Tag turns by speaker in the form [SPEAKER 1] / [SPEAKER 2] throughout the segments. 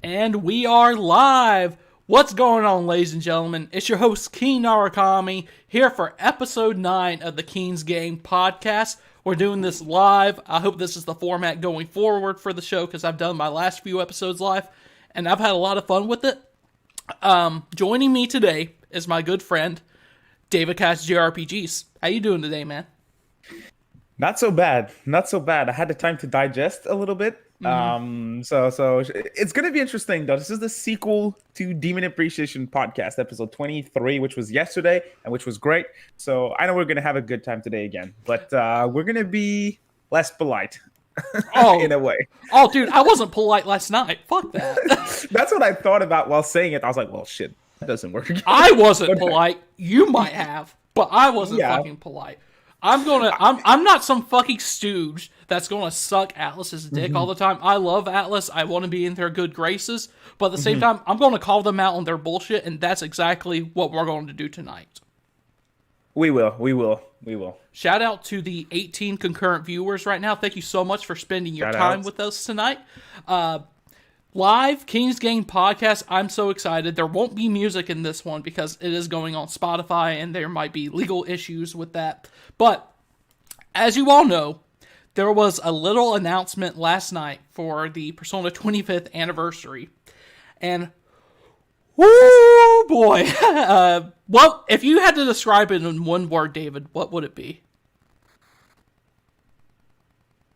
[SPEAKER 1] And we are live! What's going on, ladies and gentlemen? It's your host, Keen Narakami, here for episode 9 of the Keen's Game podcast. We're doing this live. I hope this is the format going forward for the show, because I've done my last few episodes live, and I've had a lot of fun with it. Joining me today is my good friend, DavidCast JRPGs. How you doing today, man?
[SPEAKER 2] Not so bad. I had the time to digest a little bit. So it's going to be interesting, though. This is the sequel to Demon Appreciation Podcast, episode 23, which was yesterday and which was great. So I know we're going to have a good time today again, but we're going to be less polite in a way.
[SPEAKER 1] Oh, dude, I wasn't polite last night. Fuck that.
[SPEAKER 2] That's what I thought about while saying it. I was like, well, shit, that doesn't work.
[SPEAKER 1] I wasn't polite. You might have, but I wasn't fucking polite. I'm not some fucking stooge that's gonna suck Atlas's dick all the time. I love Atlas. I want to be in their good graces, but at the same time, I'm gonna call them out on their bullshit, and that's exactly what we're going to do tonight.
[SPEAKER 2] We will.
[SPEAKER 1] Shout out to the 18 concurrent viewers right now. Thank you so much for spending your time with us tonight. Live King's Game podcast. I'm so excited. There won't be music in this one because it is going on Spotify and there might be legal issues with that. But as you all know, there was a little announcement last night for the Persona 25th anniversary. And whoo boy. Well, if you had to describe it in one word, David, what would it be?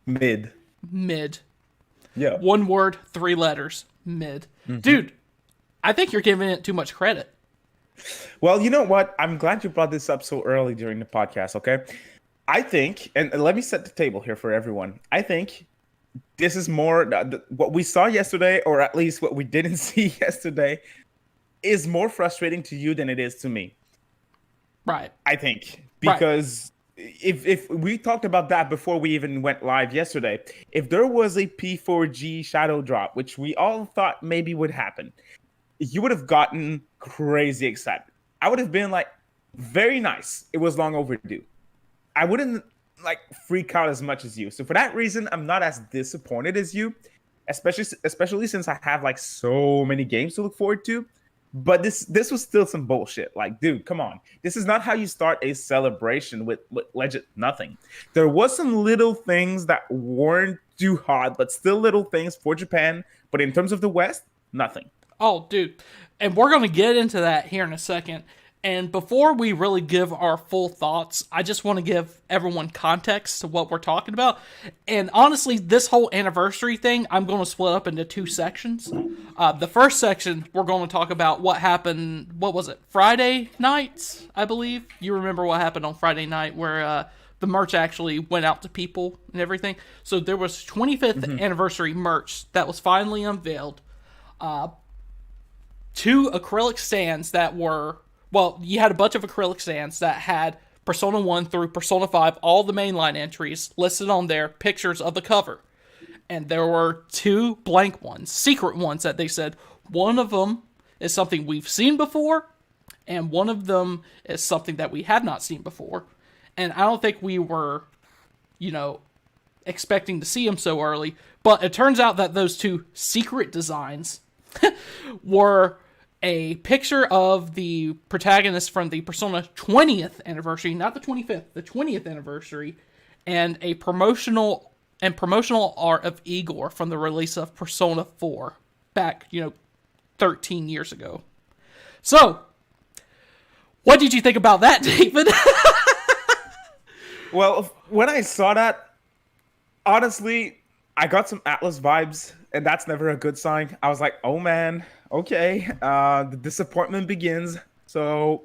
[SPEAKER 2] Mid.
[SPEAKER 1] Yeah. One word, 3 letters. Mid. Dude, I think you're giving it too much credit.
[SPEAKER 2] Well, you know what? I'm glad you brought this up so early during the podcast, okay? I think, and let me set the table here for everyone. I think this is more, what we saw yesterday, or at least what we didn't see yesterday, is more frustrating to you than it is to me.
[SPEAKER 1] Right.
[SPEAKER 2] I think. Because... If we talked about that before we even went live yesterday, if there was a P4G shadow drop, which we all thought maybe would happen, you would have gotten crazy excited. I would have been like, very nice. It was long overdue. I wouldn't like freak out as much as you. So for that reason, I'm not as disappointed as you, especially since I have like so many games to look forward to. But this was still some bullshit. Like, dude, come on. This is not how you start a celebration with legit nothing. There was some little things that weren't too hot, but still little things for Japan. But in terms of the West, nothing.
[SPEAKER 1] Oh, dude. And we're going to get into that here in a second. And before we really give our full thoughts, I just want to give everyone context to what we're talking about. And honestly, this whole anniversary thing, I'm going to split up into 2 sections. The first section, we're going to talk about what happened, what was it, Friday night, I believe? You remember what happened on Friday night where the merch actually went out to people and everything. So there was 25th anniversary merch that was finally unveiled. 2 acrylic stands that were... Well, you had a bunch of acrylic stands that had Persona 1 through Persona 5, all the mainline entries listed on there, pictures of the cover. And there were 2 blank ones, secret ones that they said, one of them is something we've seen before, and one of them is something that we have not seen before. And I don't think we were, expecting to see them so early, but it turns out that those 2 secret designs were... a picture of the protagonist from the Persona 20th anniversary, not the 25th, the 20th anniversary, and a promotional art of Igor from the release of Persona 4 back, 13 years ago. So, what did you think about that, David?
[SPEAKER 2] Well, when I saw that, honestly, I got some Atlas vibes, and that's never a good sign. I was like, oh man, okay, the disappointment begins. So,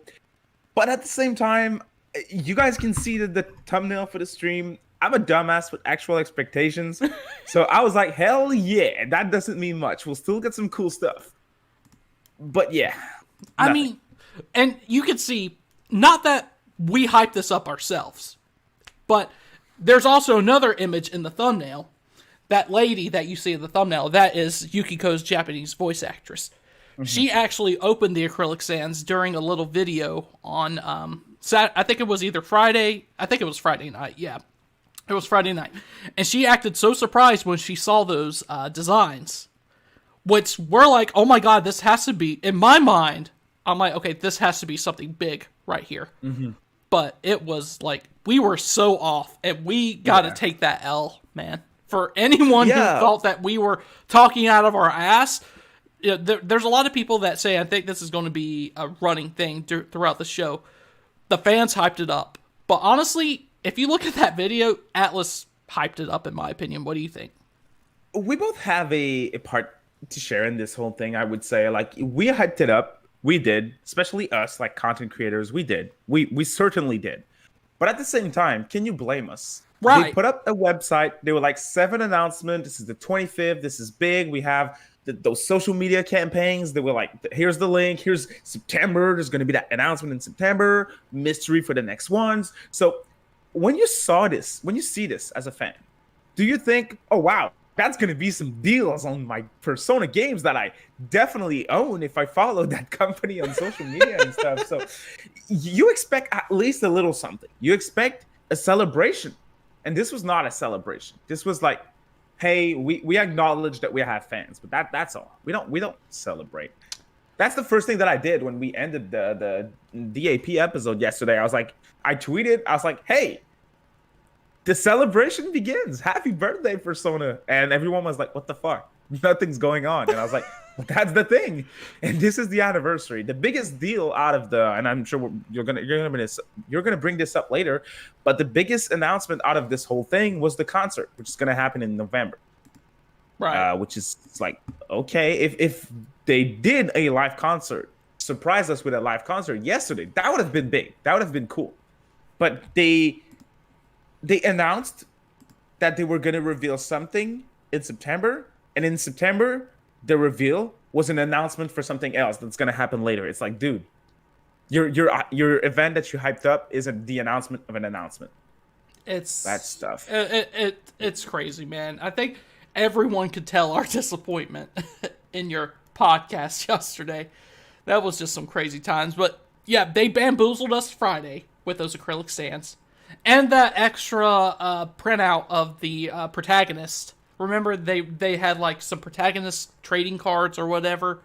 [SPEAKER 2] but at the same time, you guys can see the thumbnail for the stream. I'm a dumbass with actual expectations. So I was like, hell yeah, that doesn't mean much. We'll still get some cool stuff. But yeah. Nothing.
[SPEAKER 1] I mean, and you can see, not that we hyped this up ourselves, but there's also another image in the thumbnail. That lady that you see in the thumbnail, that is Yukiko's Japanese voice actress. She actually opened the acrylic stands during a little video on, I think it was either Friday. I think it was Friday night. Yeah, it was Friday night. And she acted so surprised when she saw those designs which we're like, oh my god, this has to be, in my mind, I'm like, okay, this has to be something big right here.
[SPEAKER 2] Mm-hmm.
[SPEAKER 1] But it was like, we were so off, and we got to take that L, man. For anyone who thought that we were talking out of our ass, there's a lot of people that say, I think this is going to be a running thing throughout the show. The fans hyped it up. But honestly, if you look at that video, Atlas hyped it up, in my opinion. What do you think?
[SPEAKER 2] We both have a part to share in this whole thing, I would say. Like, we hyped it up. We did. Especially us, like content creators. We did. We certainly did. But at the same time, can you blame us?
[SPEAKER 1] Right.
[SPEAKER 2] They put up a website. There were like 7 announcements. This is the 25th. This is big. We have those social media campaigns. They were like, here's the link. Here's September. There's going to be that announcement in September. Mystery for the next ones. So when you see this as a fan, do you think, oh, wow, that's going to be some deals on my Persona games that I definitely own if I follow that company on social media and stuff? So you expect at least a little something. You expect a celebration. And this was not a celebration. This was like, hey, we acknowledge that we have fans, but that's all. We don't celebrate. That's the first thing that I did when we ended the DAP episode yesterday. I tweeted, I was like, hey, the celebration begins. Happy birthday, Persona. And everyone was like, what the fuck? Nothing's going on. And I was like, well, that's the thing. And this is the anniversary. The biggest deal out of and I'm sure you're gonna bring this up later, but the biggest announcement out of this whole thing was the concert, which is gonna happen in November.
[SPEAKER 1] Right.
[SPEAKER 2] Which is like, okay, if they did a live concert, surprise us with a live concert yesterday, that would have been big. That would have been cool. But they announced that they were going to reveal something in September, and in September, the reveal was an announcement for something else that's going to happen later. It's like, dude, your event that you hyped up isn't the announcement of an announcement.
[SPEAKER 1] It's
[SPEAKER 2] that stuff.
[SPEAKER 1] It's crazy, man. I think everyone could tell our disappointment in your podcast yesterday. That was just some crazy times. But yeah, they bamboozled us Friday with those acrylic stands. And that extra printout of the protagonist. Remember, they had like some protagonist trading cards or whatever.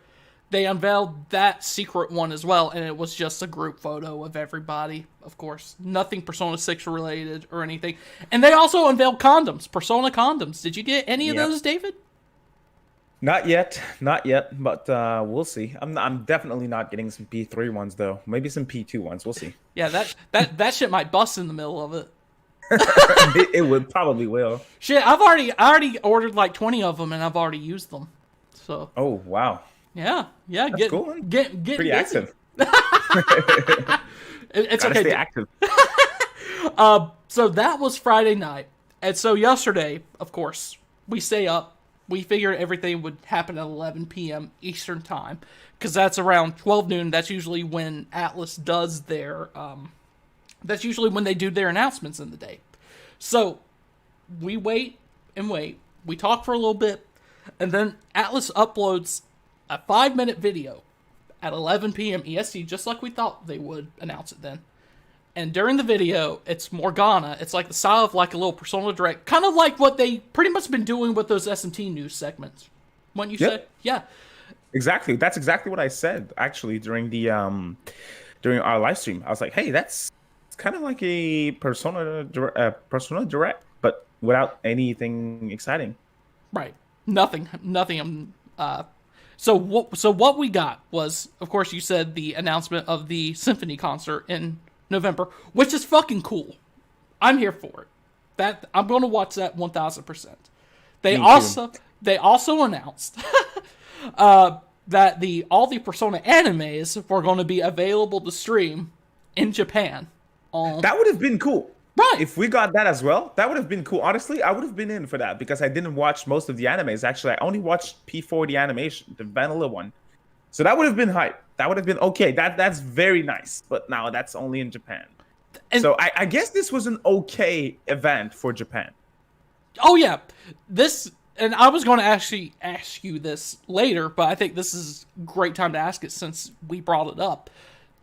[SPEAKER 1] They unveiled that secret one as well, and it was just a group photo of everybody, of course. Nothing Persona 6 related or anything. And they also unveiled condoms, Persona condoms. Did you get any of those, David?
[SPEAKER 2] Not yet, but we'll see. I'm definitely not getting some P3 ones though. Maybe some P2 ones. We'll see.
[SPEAKER 1] Yeah, that shit might bust in the middle of it.
[SPEAKER 2] It would probably will.
[SPEAKER 1] Shit, I already ordered like 20 of them, and I've already used them. So.
[SPEAKER 2] Oh wow.
[SPEAKER 1] Yeah.
[SPEAKER 2] That's cool.
[SPEAKER 1] Get
[SPEAKER 2] pretty
[SPEAKER 1] busy.
[SPEAKER 2] active.
[SPEAKER 1] It's
[SPEAKER 2] Gotta
[SPEAKER 1] okay.
[SPEAKER 2] Stay active.
[SPEAKER 1] So that was Friday night, and so yesterday, of course, we stay up. We figured everything would happen at 11 p.m. Eastern time, because that's around 12 noon. That's usually when Atlas does their. That's usually when they do their announcements in the day. So we wait and wait. We talk for a little bit, and then Atlas uploads a 5-minute video at 11 p.m. EST, just like we thought they would announce it then. And during the video, it's Morgana. It's like the style of like a little Persona Direct, kind of like what they pretty much been doing with those SMT news segments. What you said, yeah,
[SPEAKER 2] exactly. That's exactly what I said actually during during our live stream. I was like, hey, it's kind of like a Persona Direct, but without anything exciting.
[SPEAKER 1] Right. Nothing. So what we got was, of course, you said the announcement of the Symphony concert in November, which is fucking cool. I'm here for it. That I'm going to watch that 1000%. They also announced that all the Persona animes were going to be available to stream in Japan.
[SPEAKER 2] That would have been cool.
[SPEAKER 1] Right.
[SPEAKER 2] If we got that as well, that would have been cool. Honestly, I would have been in for that because I didn't watch most of the animes. Actually, I only watched P4 the animation, the vanilla one. So that would have been hype. That would have been okay. That's very nice. But now that's only in Japan. And so I guess this was an okay event for Japan.
[SPEAKER 1] Oh, yeah. And I was going to actually ask you this later, but I think this is a great time to ask it since we brought it up.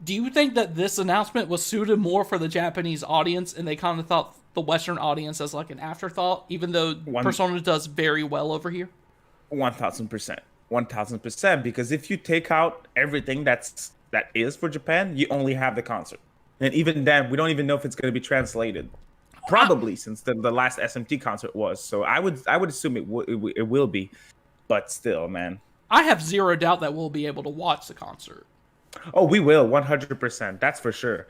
[SPEAKER 1] Do you think that this announcement was suited more for the Japanese audience and they kind of thought the Western audience as like an afterthought, even though Persona does very well over here?
[SPEAKER 2] 1000%. 1000%, because if you take out everything that is for Japan, you only have the concert, and even then, we don't even know if it's going to be translated. Probably, since the last SMT concert was. So I would assume it will be, but still, man.
[SPEAKER 1] I have zero doubt that we'll be able to watch the concert.
[SPEAKER 2] Oh, we will 100%. That's for sure.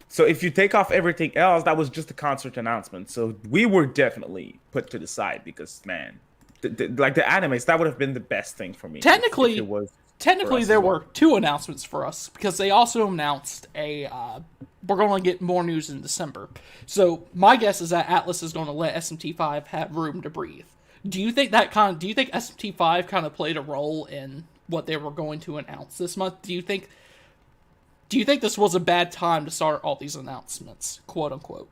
[SPEAKER 2] So if you take off everything else, that was just a concert announcement. So we were definitely put to the side because, man, like the animes, that would have been the best thing for me.
[SPEAKER 1] Technically,
[SPEAKER 2] if it was
[SPEAKER 1] technically there were two announcements for us because they also announced we're going to get more news in December. So my guess is that Atlas is going to let SMT5 have room to breathe. Do you think SMT5 kind of played a role in what they were going to announce this month? Do you think this was a bad time to start all these announcements, quote unquote?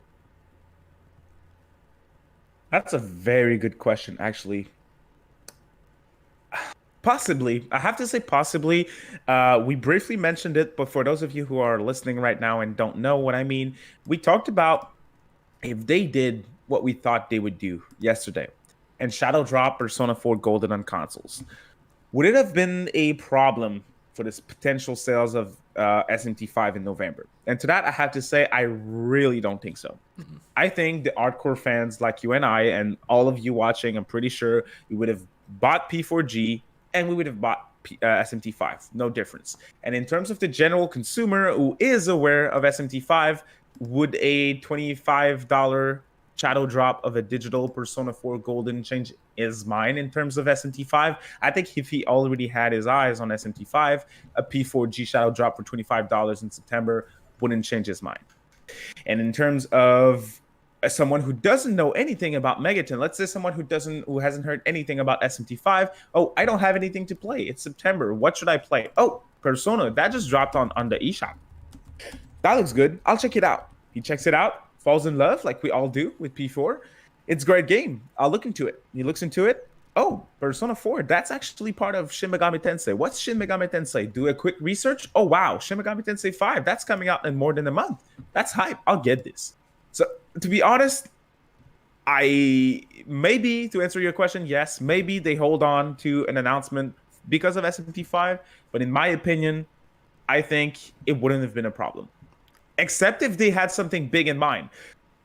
[SPEAKER 2] That's a very good question, actually. Possibly. I have to say possibly. We briefly mentioned it, but for those of you who are listening right now and don't know what I mean, we talked about if they did what we thought they would do yesterday and shadow drop Persona 4 Golden on consoles, would it have been a problem for this potential sales of SMT5 in November? And to that, I have to say, I really don't think so. Mm-hmm. I think the hardcore fans like you and I and all of you watching, I'm pretty sure we would have bought P4G and we would have bought SMT5. No difference. And in terms of the general consumer who is aware of SMT5, would a $25 shadow drop of a digital Persona 4 Golden change his mind in terms of SMT5? I think if he already had his eyes on SMT5, a P4G shadow drop for $25 in September wouldn't change his mind. And in terms of someone who doesn't know anything about Megaton, let's say someone who hasn't heard anything about SMT5, oh, I don't have anything to play. It's September. What should I play? Oh, Persona, that just dropped on the eShop. That looks good. I'll check it out. He checks it out, falls in love like we all do with P4. It's a great game. I'll look into it. He looks into it. Oh, Persona 4, that's actually part of Shin Megami Tensei. What's Shin Megami Tensei? Do a quick research. Oh, wow, Shin Megami Tensei 5, that's coming out in more than a month. That's hype. I'll get this. So, to be honest, maybe to answer your question, yes, maybe they hold on to an announcement because of SMT5, but in my opinion, I think it wouldn't have been a problem. Except if they had something big in mind.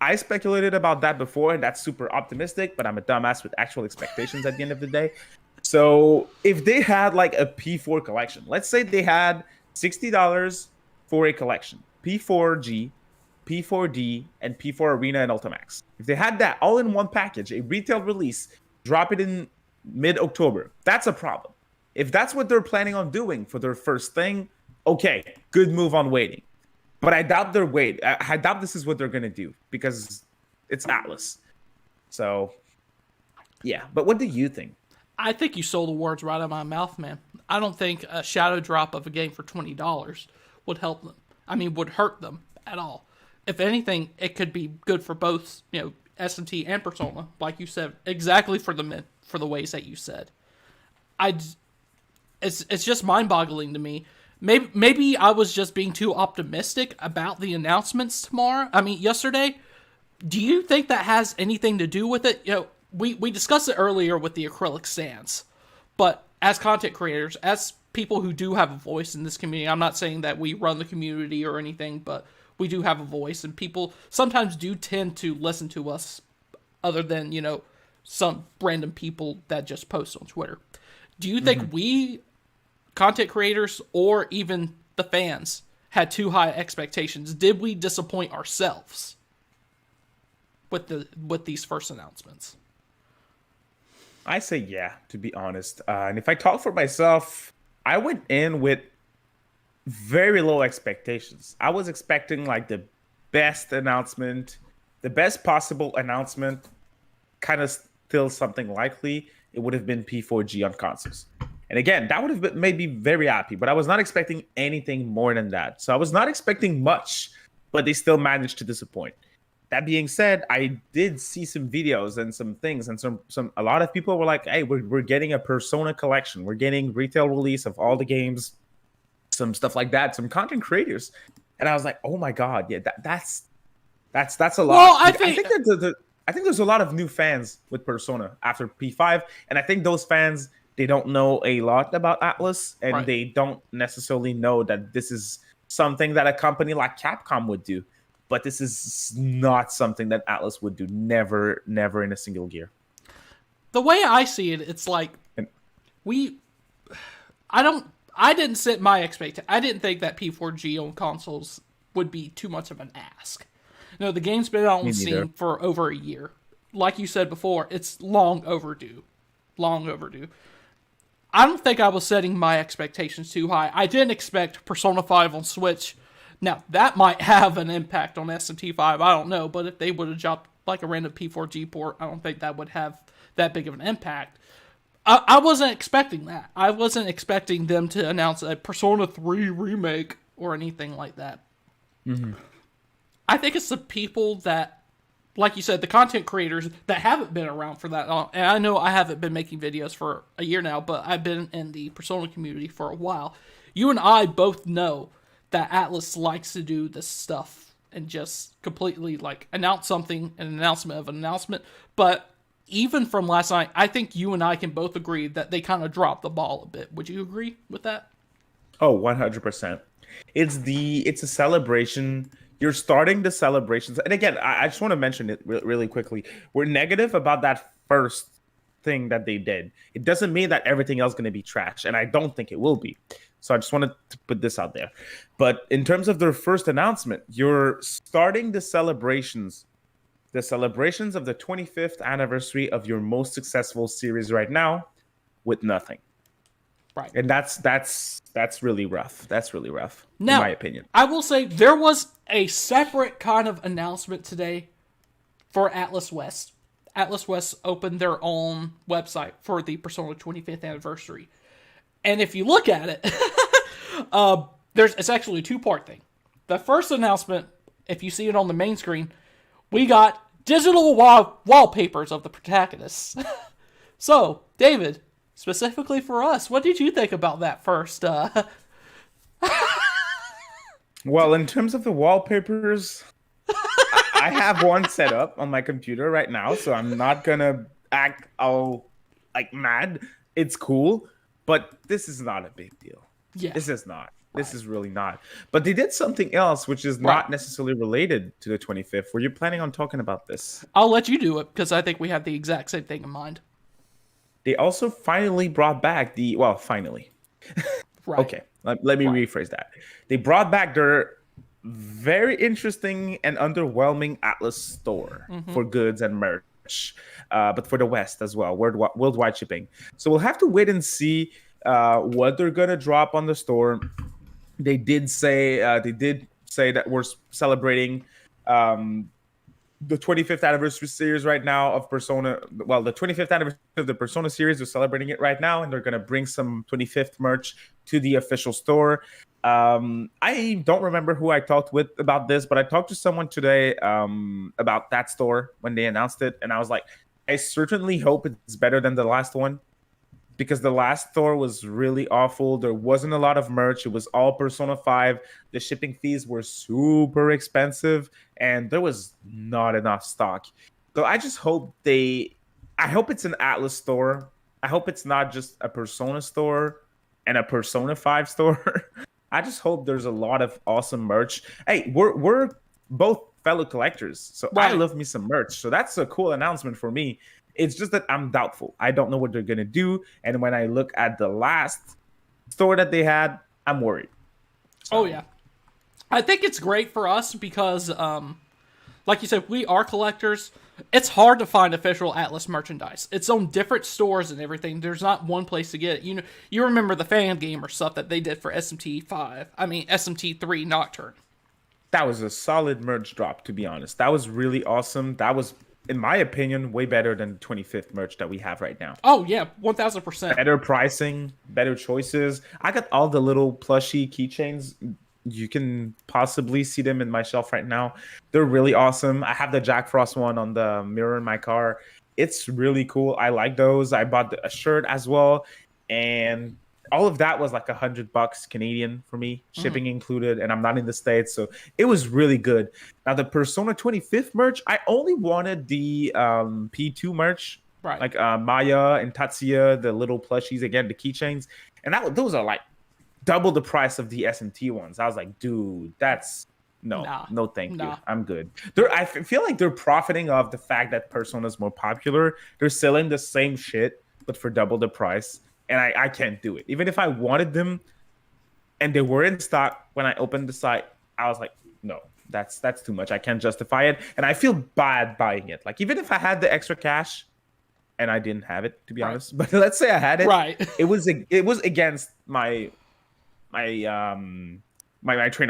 [SPEAKER 2] I speculated about that before, and that's super optimistic, but I'm a dumbass with actual expectations at the end of the day. So if they had like a P4 collection, let's say they had $60 for a collection, P4G, P4D, and P4 Arena and Ultimax. If they had that all in one package, a retail release, drop it in mid-October, that's a problem. If that's what they're planning on doing for their first thing, okay, good move on waiting. But I doubt they're waiting. I doubt this is what they're going to do because it's Atlas. So, yeah. But what do you think?
[SPEAKER 1] I think you stole the words right out of my mouth, man. I don't think a shadow drop of a game for $20 would help them. I mean, would hurt them at all. If anything, it could be good for both, SMT and Persona, like you said, exactly for the ways that you said. It's just mind-boggling to me. Maybe I was just being too optimistic about the announcements yesterday. Do you think that has anything to do with it? We discussed it earlier with the acrylic stands, but as content creators, as people who do have a voice in this community, I'm not saying that we run the community or anything, but we do have a voice, and people sometimes do tend to listen to us other than, some random people that just post on Twitter. Do you think we, content creators, or even the fans, had too high expectations? Did we disappoint ourselves with these first announcements?
[SPEAKER 2] I say yeah, to be honest. And if I talk for myself, I went in with very low expectations. I was expecting like the best announcement, the best possible announcement, kind of still something likely. It would have been P4G on consoles. And again, that would have made me very happy, but I was not expecting anything more than that. So I was not expecting much, but they still managed to disappoint. That being said, I did see some videos and some things, and a lot of people were like, hey, we're getting a Persona collection. We're getting retail release of all the games, some stuff like that, some content creators. And I was like, oh my God, yeah, that's a lot.
[SPEAKER 1] Well, I
[SPEAKER 2] think there's a lot of new fans with Persona after P5, and I think those fans, They don't know a lot about Atlas, and
[SPEAKER 1] Right.
[SPEAKER 2] they don't necessarily know that this is something that a company like Capcom would do. But this is not something that Atlas would do. Never, never in a single gear.
[SPEAKER 1] The way I see it, it's like
[SPEAKER 2] And
[SPEAKER 1] we. I didn't set my expectation. I didn't think that P4G on consoles would be too much of an ask. No, the game's been out on
[SPEAKER 2] me neither.
[SPEAKER 1] Steam for over a year. Like you said before, it's long overdue. Long overdue. I don't think I was setting my expectations too high. I didn't expect Persona 5 on Switch. Now, that might have an impact on SMT5, I don't know, but if they would have dropped like a random P4G port, I don't think that would have that big of an impact. I wasn't expecting that. I wasn't expecting them to announce a Persona 3 remake or anything like that.
[SPEAKER 2] Mm-hmm.
[SPEAKER 1] I think it's the people that, like you said, the content creators that haven't been around for that long. And I know I haven't been making videos for a year now, but I've been in the Persona community for a while. You and I both know that Atlas likes to do this stuff and just completely like announce something, an announcement of an announcement. But even from last night, I think you and I can both agree that they kind of dropped the ball a bit. Would you agree with that?
[SPEAKER 2] Oh, 100%. It's a celebration. You're starting the celebrations. And again, I just want to mention it really quickly. We're negative about that first thing that they did. It doesn't mean that everything else is going to be trash, and I don't think it will be. So I just wanted to put this out there. But in terms of their first announcement, you're starting the celebrations of the 25th anniversary of your most successful series right now with nothing.
[SPEAKER 1] Right.
[SPEAKER 2] And that's really rough. That's really rough,
[SPEAKER 1] Now,
[SPEAKER 2] in my opinion.
[SPEAKER 1] I will say there was a separate kind of announcement today for Atlas West. Atlas West opened their own website for the Persona 25th anniversary. And if you look at it, it's actually a two-part thing. The first announcement, if you see it on the main screen, we got digital wallpapers of the protagonists. So, David, specifically for us, what did you think about that first?
[SPEAKER 2] Well, in terms of the wallpapers, I have one set up on my computer right now, so I'm not gonna act all like mad. It's cool, but this is not a big deal.
[SPEAKER 1] Yeah.
[SPEAKER 2] This is not. This is really not. But they did something else, which is not necessarily related to the 25th. Were you planning on talking about this?
[SPEAKER 1] I'll let you do it, because I think we have the exact same thing in mind.
[SPEAKER 2] They also finally brought back finally.
[SPEAKER 1] Right.
[SPEAKER 2] Okay, let me rephrase that. They brought back their very interesting and underwhelming Atlas store for goods and merch, but for the West as well, worldwide shipping. So we'll have to wait and see what they're gonna drop on the store. They did say that we're celebrating the 25th anniversary series right now of Persona. Well, the 25th anniversary of the Persona series, they're celebrating it right now, and they're going to bring some 25th merch to the official store. I don't remember who I talked with about this, but I talked to someone today about that store when they announced it, and I was like, I certainly hope it's better than the last one, because the last store was really awful. There wasn't a lot of merch. It was all Persona 5. The shipping fees were super expensive, and there was not enough stock. So I just hope I hope it's an Atlas store. I hope it's not just a Persona store and a Persona 5 store. I just hope there's a lot of awesome merch. Hey, we're both fellow collectors, so I love me some merch. So that's a cool announcement for me. It's just that I'm doubtful. I don't know what they're going to do. And when I look at the last store that they had, I'm worried. So.
[SPEAKER 1] Oh, yeah. I think it's great for us because, like you said, we are collectors. It's hard to find official Atlas merchandise. It's on different stores and everything. There's not one place to get it. You know, you remember the fan gamer stuff that they did for SMT3 Nocturne.
[SPEAKER 2] That was a solid merch drop, to be honest. That was really awesome. That was, in my opinion, way better than the 25th merch that we have right now.
[SPEAKER 1] Oh, yeah, 1,000%.
[SPEAKER 2] Better pricing, better choices. I got all the little plushy keychains. You can possibly see them in my shelf right now. They're really awesome. I have the Jack Frost one on the mirror in my car. It's really cool. I like those. I bought a shirt as well. And all of that was like $100 Canadian for me, shipping included, and I'm not in the States, so it was really good. Now the Persona 25th merch, I only wanted the P2 merch
[SPEAKER 1] Right.
[SPEAKER 2] like Maya and Tatsuya, the little plushies, again, the keychains, and those are like double the price of the SMT ones. I was like, dude, that's
[SPEAKER 1] Nah.
[SPEAKER 2] no, thank you.
[SPEAKER 1] Nah.
[SPEAKER 2] I'm good. I feel like they're profiting off the fact that Persona is more popular. They're selling the same shit, but for double the price. And I can't do it. Even if I wanted them and they were in stock when I opened the site, I was like, no, that's too much. I can't justify it. And I feel bad buying it. Like, even if I had the extra cash, and I didn't have it, to be honest, but let's say I had it,
[SPEAKER 1] Right.
[SPEAKER 2] it was against my train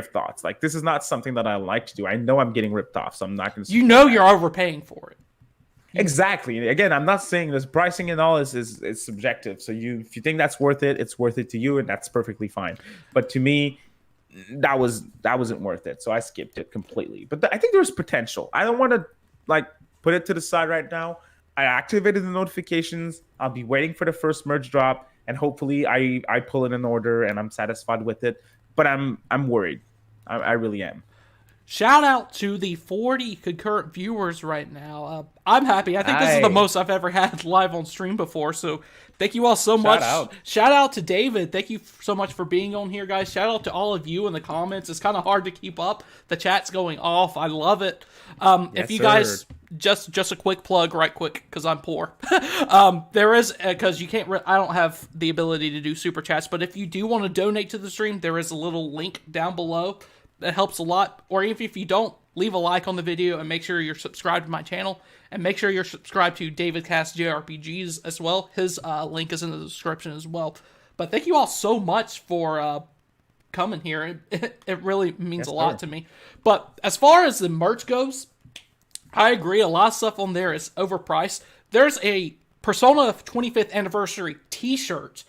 [SPEAKER 2] of thoughts. Like, this is not something that I like to do. I know I'm getting ripped off, so I'm not going to.
[SPEAKER 1] You know you're overpaying for it.
[SPEAKER 2] Exactly. Again, I'm not saying this pricing and all is subjective. So if you think that's worth it, it's worth it to you, and that's perfectly fine. But to me, that wasn't worth it. So I skipped it completely. But I think there's potential. I don't want to like put it to the side right now. I activated the notifications. I'll be waiting for the first merge drop, and hopefully I pull in an order and I'm satisfied with it. But I'm worried. I really am.
[SPEAKER 1] Shout out to the 40 concurrent viewers right now. I'm happy. I think this is the most I've ever had live on stream before. So thank you all so much. Shout out to David. Thank you so much for being on here, guys. Shout out to all of you in the comments. It's kind of hard to keep up. The chat's going off. I love it. If you guys, just a quick plug right quick, because I'm poor. There is, because you can't, I don't have the ability to do super chats, but if you do want to donate to the stream, there is a little link down below. That helps a lot. Or if you don't, leave a like on the video and make sure you're subscribed to my channel. And make sure you're subscribed to DavidCast JRPGs as well. His link is in the description as well. But thank you all so much for coming here. It really means a lot to me. But as far as the merch goes, I agree. A lot of stuff on there is overpriced. There's a Persona 25th Anniversary t-shirt.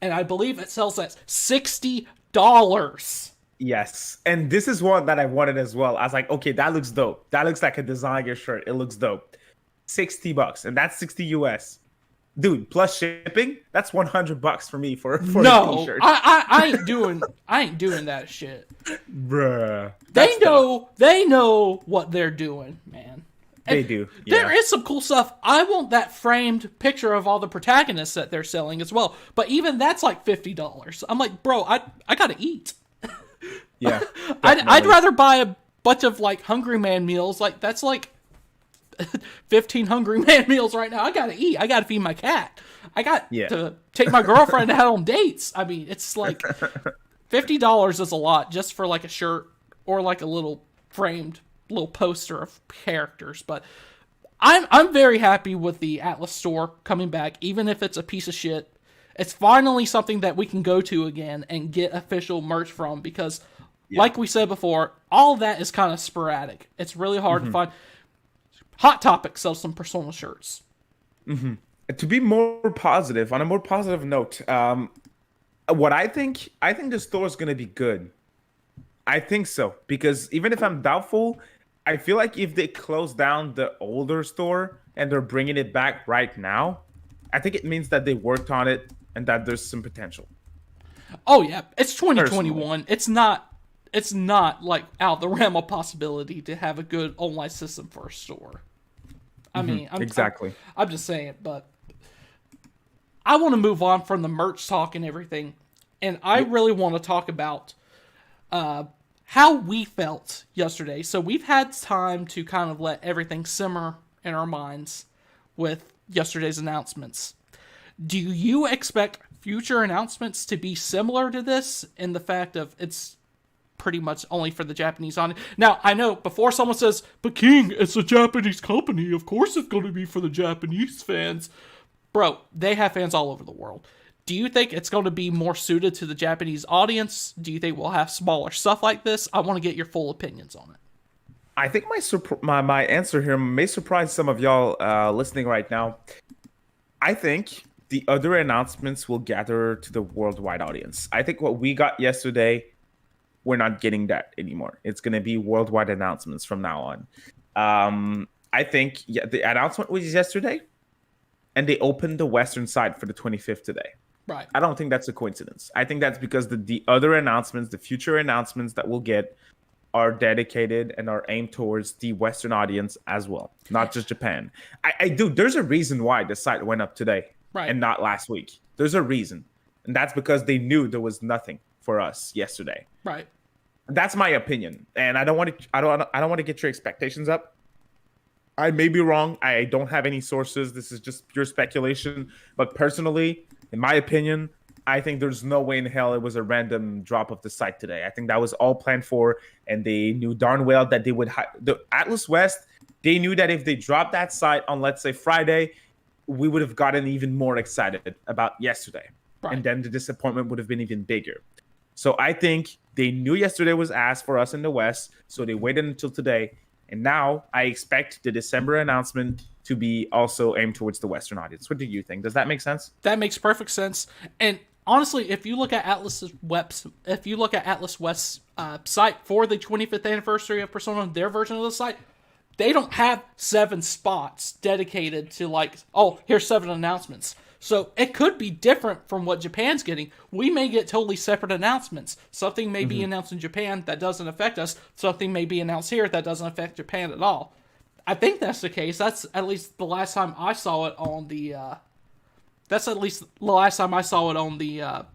[SPEAKER 1] And I believe it sells at $60.
[SPEAKER 2] Yes, and this is one that I wanted as well. I was like, okay, that looks dope. That looks like a designer shirt. It looks dope. $60, and that's 60 US. Dude, plus shipping, that's $100 for me for a t-shirt.
[SPEAKER 1] I ain't doing that shit.
[SPEAKER 2] Bruh.
[SPEAKER 1] They know what they're doing, man.
[SPEAKER 2] They do.
[SPEAKER 1] Yeah. There is some cool stuff. I want that framed picture of all the protagonists that they're selling as well. But even that's like $50. I'm like, bro, I gotta eat.
[SPEAKER 2] Yeah,
[SPEAKER 1] I'd rather buy a bunch of like Hungry Man meals. Like that's like 15 Hungry Man meals right now. I gotta eat. I gotta feed my cat. I got to take my girlfriend out on dates. I mean, it's like $50 is a lot just for like a shirt or like a little framed little poster of characters. But I'm very happy with the Atlas store coming back, even if it's a piece of shit. It's finally something that we can go to again and get official merch from, because like we said before, all that is kind of sporadic. It's really hard to find. Hot Topic sells some Persona shirts.
[SPEAKER 2] To be more positive, on a more positive note, what I think the store is going to be good. I think so, because even if I'm doubtful, I feel like if they close down the older store and they're bringing it back right now, I think it means that they worked on it and that there's some potential.
[SPEAKER 1] Oh yeah, it's 2021. Personally. It's not like out the realm of possibility to have a good online system for a store. I mean, I'm just saying it, but I want to move on from the merch talk and everything, and I really want to talk about how we felt yesterday. So we've had time to kind of let everything simmer in our minds with yesterday's announcements. Do you expect future announcements to be similar to this in the fact of it's pretty much only for the Japanese audience? Now, I know before someone says, but King, it's a Japanese company, of course it's going to be for the Japanese fans. Bro, they have fans all over the world. Do you think it's going to be more suited to the Japanese audience? Do you think we'll have smaller stuff like this? I want to get your full opinions on it.
[SPEAKER 2] I think my answer here may surprise some of y'all listening right now. I think the other announcements will gather to the worldwide audience. I think what we got yesterday, we're not getting that anymore. It's going to be worldwide announcements from now on. I think the announcement was yesterday, and they opened the Western side for the 25th today.
[SPEAKER 1] Right.
[SPEAKER 2] I don't think that's a coincidence. I think that's because the other announcements, the future announcements that we'll get, are dedicated and are aimed towards the Western audience as well, not just Japan. I do. There's a reason why the site went up today and not last week. There's a reason, and that's because they knew there was nothing for us yesterday.
[SPEAKER 1] Right.
[SPEAKER 2] That's my opinion, and I don't want to get your expectations up. I may be wrong. I don't have any sources. This is just pure speculation. But personally, in my opinion, I think there's no way in hell it was a random drop of the site today. I think that was all planned for, and they knew darn well that they would. The Atlas West, they knew that if they dropped that site on, let's say, Friday, we would have gotten even more excited about yesterday. Right. And then the disappointment would have been even bigger. So I think they knew yesterday was ass for us in the West, so they waited until today. And now I expect the December announcement to be also aimed towards the Western audience. What do you think? Does that make sense?
[SPEAKER 1] That makes perfect sense. And honestly, if you look at Atlas West's site for the 25th anniversary of Persona, their version of the site, they don't have 7 spots dedicated to like, oh, here's 7 announcements. So it could be different from what Japan's getting. We may get totally separate announcements. Something may be announced in Japan that doesn't affect us. Something may be announced here that doesn't affect Japan at all. I think that's the case. That's at least the last time I saw it on the.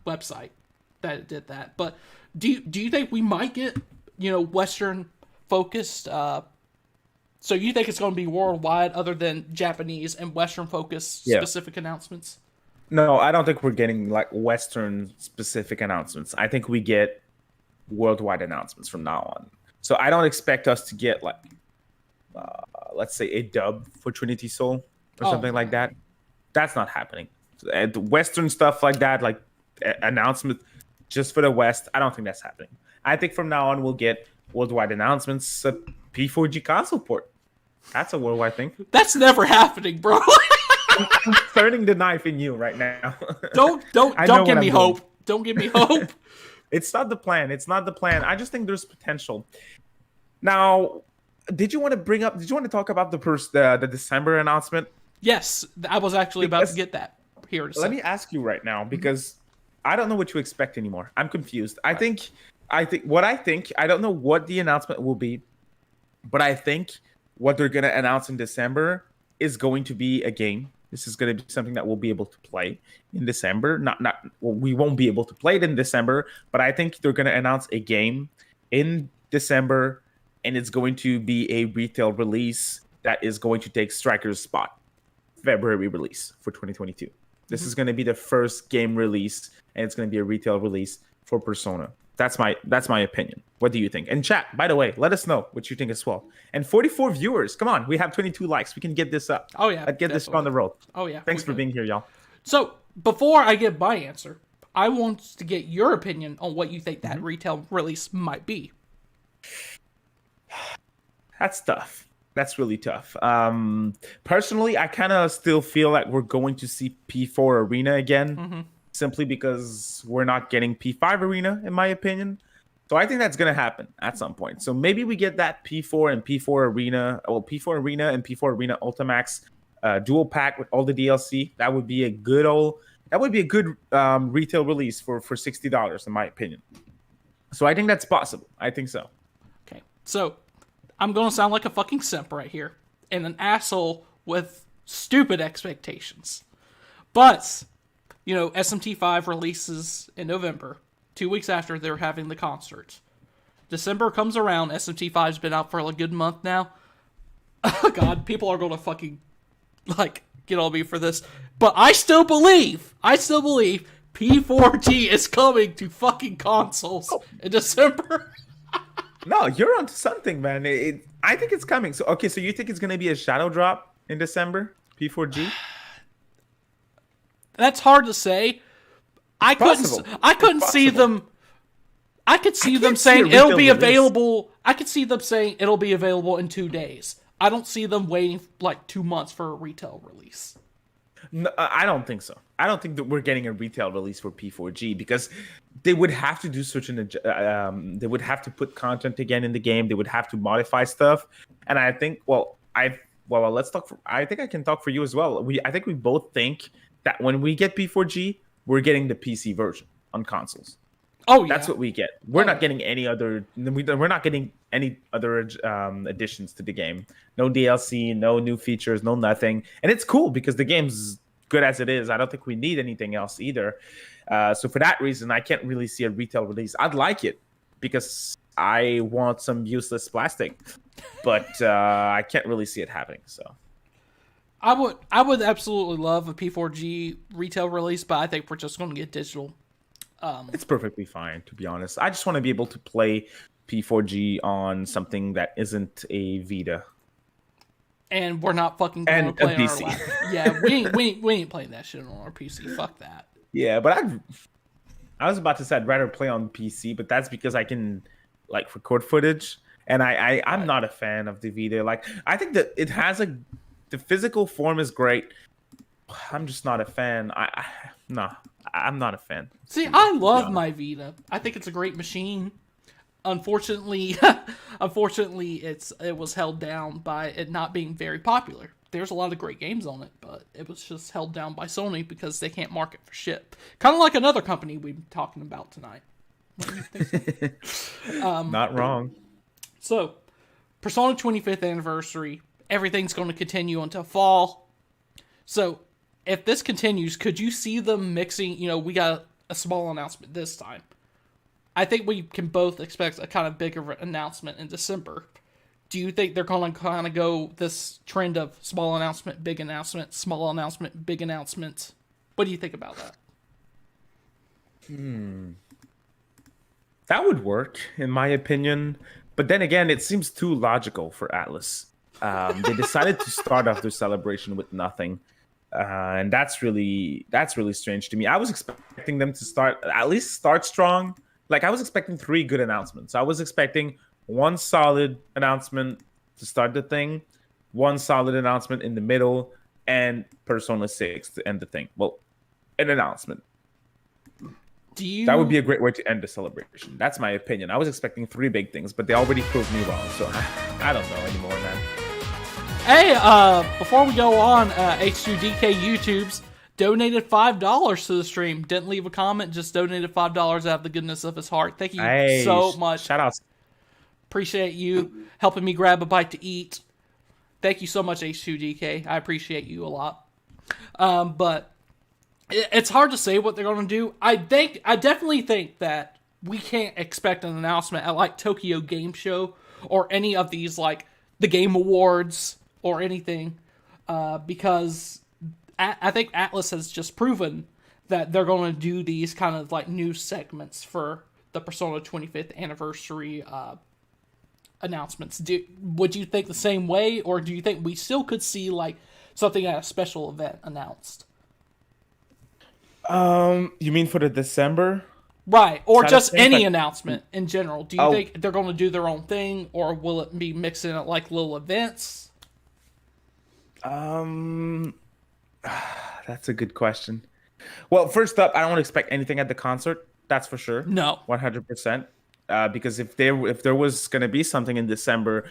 [SPEAKER 1] Website that it did that. But do you think we might get Western focused? So you think it's going to be worldwide, other than Japanese and Western focused specific announcements?
[SPEAKER 2] No, I don't think we're getting like Western specific announcements. I think we get worldwide announcements from now on. So I don't expect us to get like, let's say, a dub for Trinity Soul or something like that. That's not happening. And Western stuff like that, like announcement just for the West, I don't think that's happening. I think from now on we'll get worldwide announcements. P4G console port. That's a worldwide thing.
[SPEAKER 1] That's never happening, bro.
[SPEAKER 2] I'm turning the knife in you right now.
[SPEAKER 1] Don't give me hope. Don't give me hope.
[SPEAKER 2] It's not the plan. I just think there's potential. Now, did you want to talk about the December announcement?
[SPEAKER 1] Yes, I was actually about to get that here.
[SPEAKER 2] Let me ask you right now, because I don't know what to expect anymore. I'm confused. I think I don't know what the announcement will be, but I think what they're going to announce in December is going to be a game. This is going to be something that we'll be able to play in December. We won't be able to play it in December, but I think they're going to announce a game in December, and it's going to be a retail release that is going to take Striker's spot. February release for 2022. This is going to be the first game release, and it's going to be a retail release for Persona. That's my opinion. What do you think? And chat, by the way, let us know what you think as well. And 44 viewers. Come on, we have 22 likes. We can get this up.
[SPEAKER 1] Oh yeah,
[SPEAKER 2] let's get this on the road.
[SPEAKER 1] Oh yeah.
[SPEAKER 2] Thanks for being here, y'all.
[SPEAKER 1] So before I give my answer, I want to get your opinion on what you think that retail release might be.
[SPEAKER 2] That's tough. That's really tough. Personally, I kind of still feel like we're going to see P4 Arena again, simply because we're not getting P5 Arena, in my opinion. So I think that's going to happen at some point. So maybe we get that P4 and P4 Arena, P4 Arena and P4 Arena Ultimax dual pack with all the DLC. That would be a good retail release for $60, in my opinion. So I think that's possible. I think so.
[SPEAKER 1] Okay, so I'm going to sound like a fucking simp right here, and an asshole with stupid expectations. But, SMT5 releases in November, 2 weeks after they're having the concert. December comes around, SMT5's been out for a good month now. Oh god, people are going to fucking, get on me for this. But I still believe P4G is coming to fucking consoles in December.
[SPEAKER 2] No, you're onto something, man. I think it's coming. So you think it's going to be a shadow drop in December, P4G?
[SPEAKER 1] That's hard to say. I couldn't see them. I could see them saying it'll be available. I could see them saying it'll be available in 2 days. I don't see them waiting 2 months for a retail release.
[SPEAKER 2] No, I don't think so. I don't think that we're getting a retail release for P4G, because they would have to do they would have to put content again in the game. They would have to modify stuff. And I think, let's talk. I think I can talk for you as well. I think we both think that when we get P4G, we're getting the PC version on consoles.
[SPEAKER 1] Oh
[SPEAKER 2] That's
[SPEAKER 1] yeah.
[SPEAKER 2] what we get. We're
[SPEAKER 1] Oh
[SPEAKER 2] not
[SPEAKER 1] yeah.
[SPEAKER 2] getting any other. We're not getting any other additions to the game. No DLC, no new features, no nothing. And it's cool because the game's good as it is. I don't think we need anything else either. So for that reason, I can't really see a retail release. I'd like it because I want some useless plastic, but I can't really see it happening. So
[SPEAKER 1] I would absolutely love a P4G retail release, but I think we're just going to get digital.
[SPEAKER 2] it's perfectly fine, to be honest. I just want to be able to play P4G on something that isn't a Vita
[SPEAKER 1] And we're not fucking going to
[SPEAKER 2] and a
[SPEAKER 1] play on our
[SPEAKER 2] PC.
[SPEAKER 1] lap. Yeah, we ain't playing that shit on our PC. Fuck that.
[SPEAKER 2] Yeah, but I was about to say I'd rather play on PC, but that's because I can like record footage, and I'm
[SPEAKER 1] Right.
[SPEAKER 2] not a fan of the Vita. Like I think that it has the physical form is great. I'm just not a fan. No, I'm not a fan.
[SPEAKER 1] See, I
[SPEAKER 2] To be
[SPEAKER 1] love
[SPEAKER 2] honest.
[SPEAKER 1] my Vita. I think it's a great machine. Unfortunately, unfortunately, it was held down by it not being very popular. There's a lot of great games on it, but it was just held down by Sony because they can't market for shit. Kind of like another company we've been talking about tonight.
[SPEAKER 2] Not wrong.
[SPEAKER 1] So, Persona 25th anniversary, everything's going to continue until fall. So, if this continues, could you see them mixing? We got a small announcement this time. I think we can both expect a kind of bigger announcement in December. Do you think they're going to kind of go this trend of small announcement, big announcement, small announcement, big announcement? What do you think about that?
[SPEAKER 2] That would work, in my opinion. But then again, it seems too logical for Atlas. They decided to start off their celebration with nothing, and that's really strange to me. I was expecting them to start strong. Like I was expecting three good announcements. I was expecting one solid announcement to start the thing, one solid announcement in the middle, and Persona 6 to end the thing. Well, an announcement.
[SPEAKER 1] Do
[SPEAKER 2] That would be a
[SPEAKER 1] you?
[SPEAKER 2] great way to end the celebration. That's my opinion. I was expecting three big things, but they already proved me wrong. So I don't know anymore, man.
[SPEAKER 1] Hey, before we go on, H2DK YouTube's donated $5 to the stream. Didn't leave a comment, just donated $5 out of the goodness of his heart. Thank you
[SPEAKER 2] Hey,
[SPEAKER 1] so much.
[SPEAKER 2] shout outs.
[SPEAKER 1] Appreciate you helping me grab a bite to eat. Thank you so much, H2DK. I appreciate you a lot. But it's hard to say what they're going to do. I definitely think that we can't expect an announcement at like Tokyo Game Show or any of these like the Game Awards or anything, because I think Atlas has just proven that they're going to do these kind of like news segments for the Persona 25th anniversary announcements. Would you think the same way, or do you think we still could see like something at a special event announced?
[SPEAKER 2] You mean for the December
[SPEAKER 1] Right, or
[SPEAKER 2] side of
[SPEAKER 1] just
[SPEAKER 2] things?
[SPEAKER 1] any
[SPEAKER 2] Like,
[SPEAKER 1] announcement in general. Do you
[SPEAKER 2] oh,
[SPEAKER 1] think they're going to do their own thing, or will it be mixing it like little events?
[SPEAKER 2] um, that's a good question. Well, first up, I don't expect anything at the concert. That's for sure,
[SPEAKER 1] No.
[SPEAKER 2] 100%. Because if there was gonna be something in December,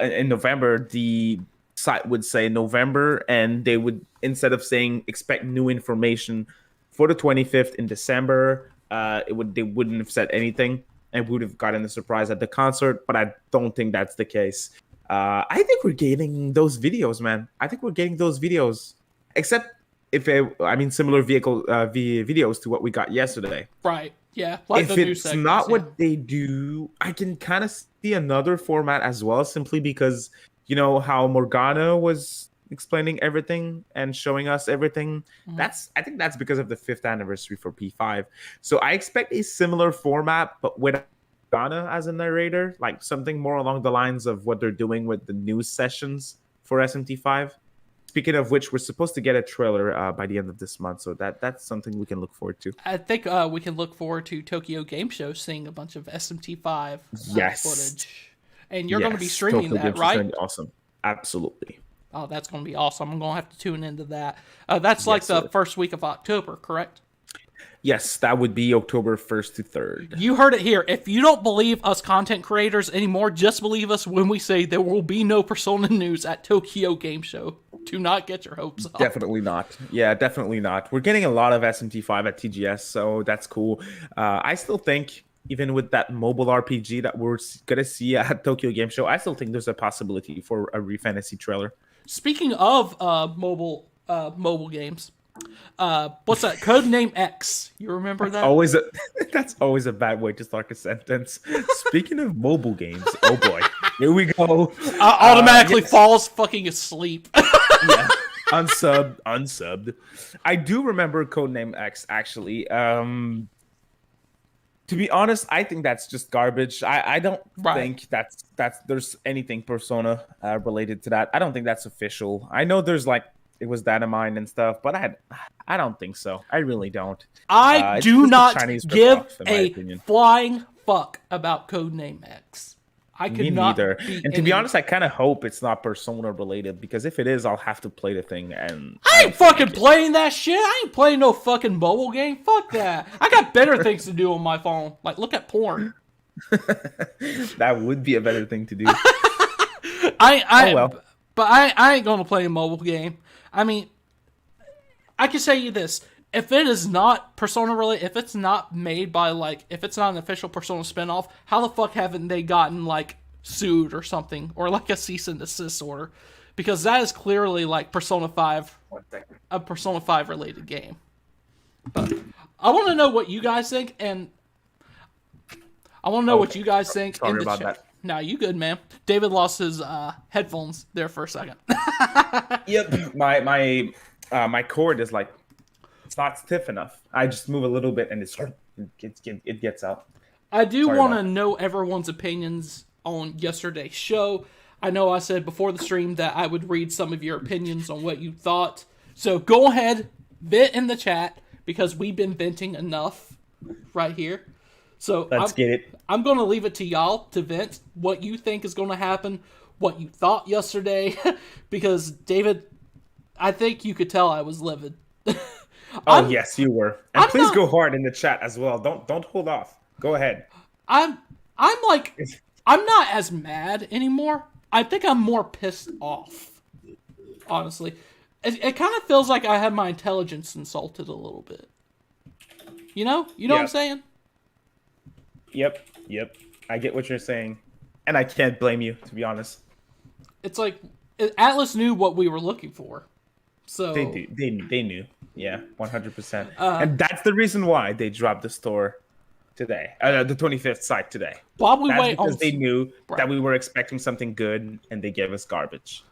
[SPEAKER 2] in November, the site would say November, and they would instead of saying expect new information for the 25th in December, they wouldn't have said anything and would have gotten a surprise at the concert. But I don't think that's the case. I think we're getting those videos, man. I think we're getting those videos, except I mean similar videos to what we got yesterday.
[SPEAKER 1] Right. Yeah. Like the
[SPEAKER 2] If
[SPEAKER 1] new
[SPEAKER 2] it's
[SPEAKER 1] segments.
[SPEAKER 2] not
[SPEAKER 1] Yeah.
[SPEAKER 2] what they do, I can kind of see another format as well, simply because you know how Morgana was explaining everything and showing us everything.
[SPEAKER 1] Mhm.
[SPEAKER 2] I think that's because of the 5th anniversary for P5. So I expect a similar format, but with Morgana as a narrator, like something more along the lines of what they're doing with the news sessions for SMT5. Speaking of which, we're supposed to get a trailer by the end of this month, so that's something we can look forward to.
[SPEAKER 1] I think we can look forward to Tokyo Game Show seeing a bunch of SMT5
[SPEAKER 2] Yes.
[SPEAKER 1] footage. And you're going to be
[SPEAKER 2] Yes,
[SPEAKER 1] streaming
[SPEAKER 2] Tokyo
[SPEAKER 1] that,
[SPEAKER 2] Game Show is
[SPEAKER 1] right?
[SPEAKER 2] gonna be awesome. Absolutely.
[SPEAKER 1] Oh, that's going to be awesome. I'm going to have to tune into that. That's like
[SPEAKER 2] Yes,
[SPEAKER 1] the
[SPEAKER 2] sir.
[SPEAKER 1] first week of October, correct?
[SPEAKER 2] Yes, that would be October 1st to 3rd.
[SPEAKER 1] You heard it here. If you don't believe us content creators anymore, just believe us when we say there will be no Persona news at Tokyo Game Show. Do not get your hopes up.
[SPEAKER 2] Definitely not. Yeah, definitely not. We're getting a lot of SMT5 at TGS, so that's cool. I still think, even with that mobile RPG that we're going to see at Tokyo Game Show, I still think there's a possibility for a Refantasy trailer.
[SPEAKER 1] Speaking of mobile games, what's that? Codename X. You remember that?
[SPEAKER 2] That's always a bad way to start a sentence. Speaking of mobile games, oh boy, here we go.
[SPEAKER 1] Automatically falls fucking asleep.
[SPEAKER 2] Yeah, unsubbed. I do remember Codename X actually. To be honest, I think that's just garbage. I don't think that's there's anything Persona related to that. I don't think that's official. I know there's like it was Dynamite and stuff, but I don't think so. I really don't.
[SPEAKER 1] I do not give a flying fuck about Codename X. I could
[SPEAKER 2] Me
[SPEAKER 1] not.
[SPEAKER 2] neither. And to be honest, I kind of hope it's not Persona related, because if it is, I'll have to play the thing. And
[SPEAKER 1] I ain't fucking playing that shit. I ain't playing no fucking mobile game. Fuck that. I got better things to do on my phone. Like look at porn.
[SPEAKER 2] That would be a better thing to do.
[SPEAKER 1] But I ain't gonna play a mobile game. I mean, I can say you this. If it is not Persona related, if it's not made by, like, if it's not an official Persona spinoff, how the fuck haven't they gotten, like, sued or something? Or, like, a cease and desist order? Because that is clearly, like, Persona 5, a Persona 5 related game. But I want to know what you guys think, and I want to know what you guys think in the chat. That. Nah, you good, man. David lost his headphones there for a second.
[SPEAKER 2] Yep, my cord is like, it's not stiff enough. I just move a little bit and it gets out.
[SPEAKER 1] I do want to know everyone's opinions on yesterday's show. I know I said before the stream that I would read some of your opinions on what you thought. So go ahead, vent in the chat, because we've been venting enough right here. So
[SPEAKER 2] let's get it.
[SPEAKER 1] I'm going to leave it to y'all to vent what you think is going to happen, what you thought yesterday, because David, I think you could tell I was livid.
[SPEAKER 2] Yes, you were. And please go hard in the chat as well. Don't hold off. Go ahead.
[SPEAKER 1] I'm not as mad anymore. I think I'm more pissed off. Honestly, it kind of feels like I had my intelligence insulted a little bit. You know what I'm saying?
[SPEAKER 2] Yep. I get what you're saying, and I can't blame you, to be honest.
[SPEAKER 1] It's like Atlas knew what we were looking for, so
[SPEAKER 2] they knew. Yeah, 100%. And that's the reason why they dropped the store today, the 25th site today. Because they knew that we were expecting something good, and they gave us garbage.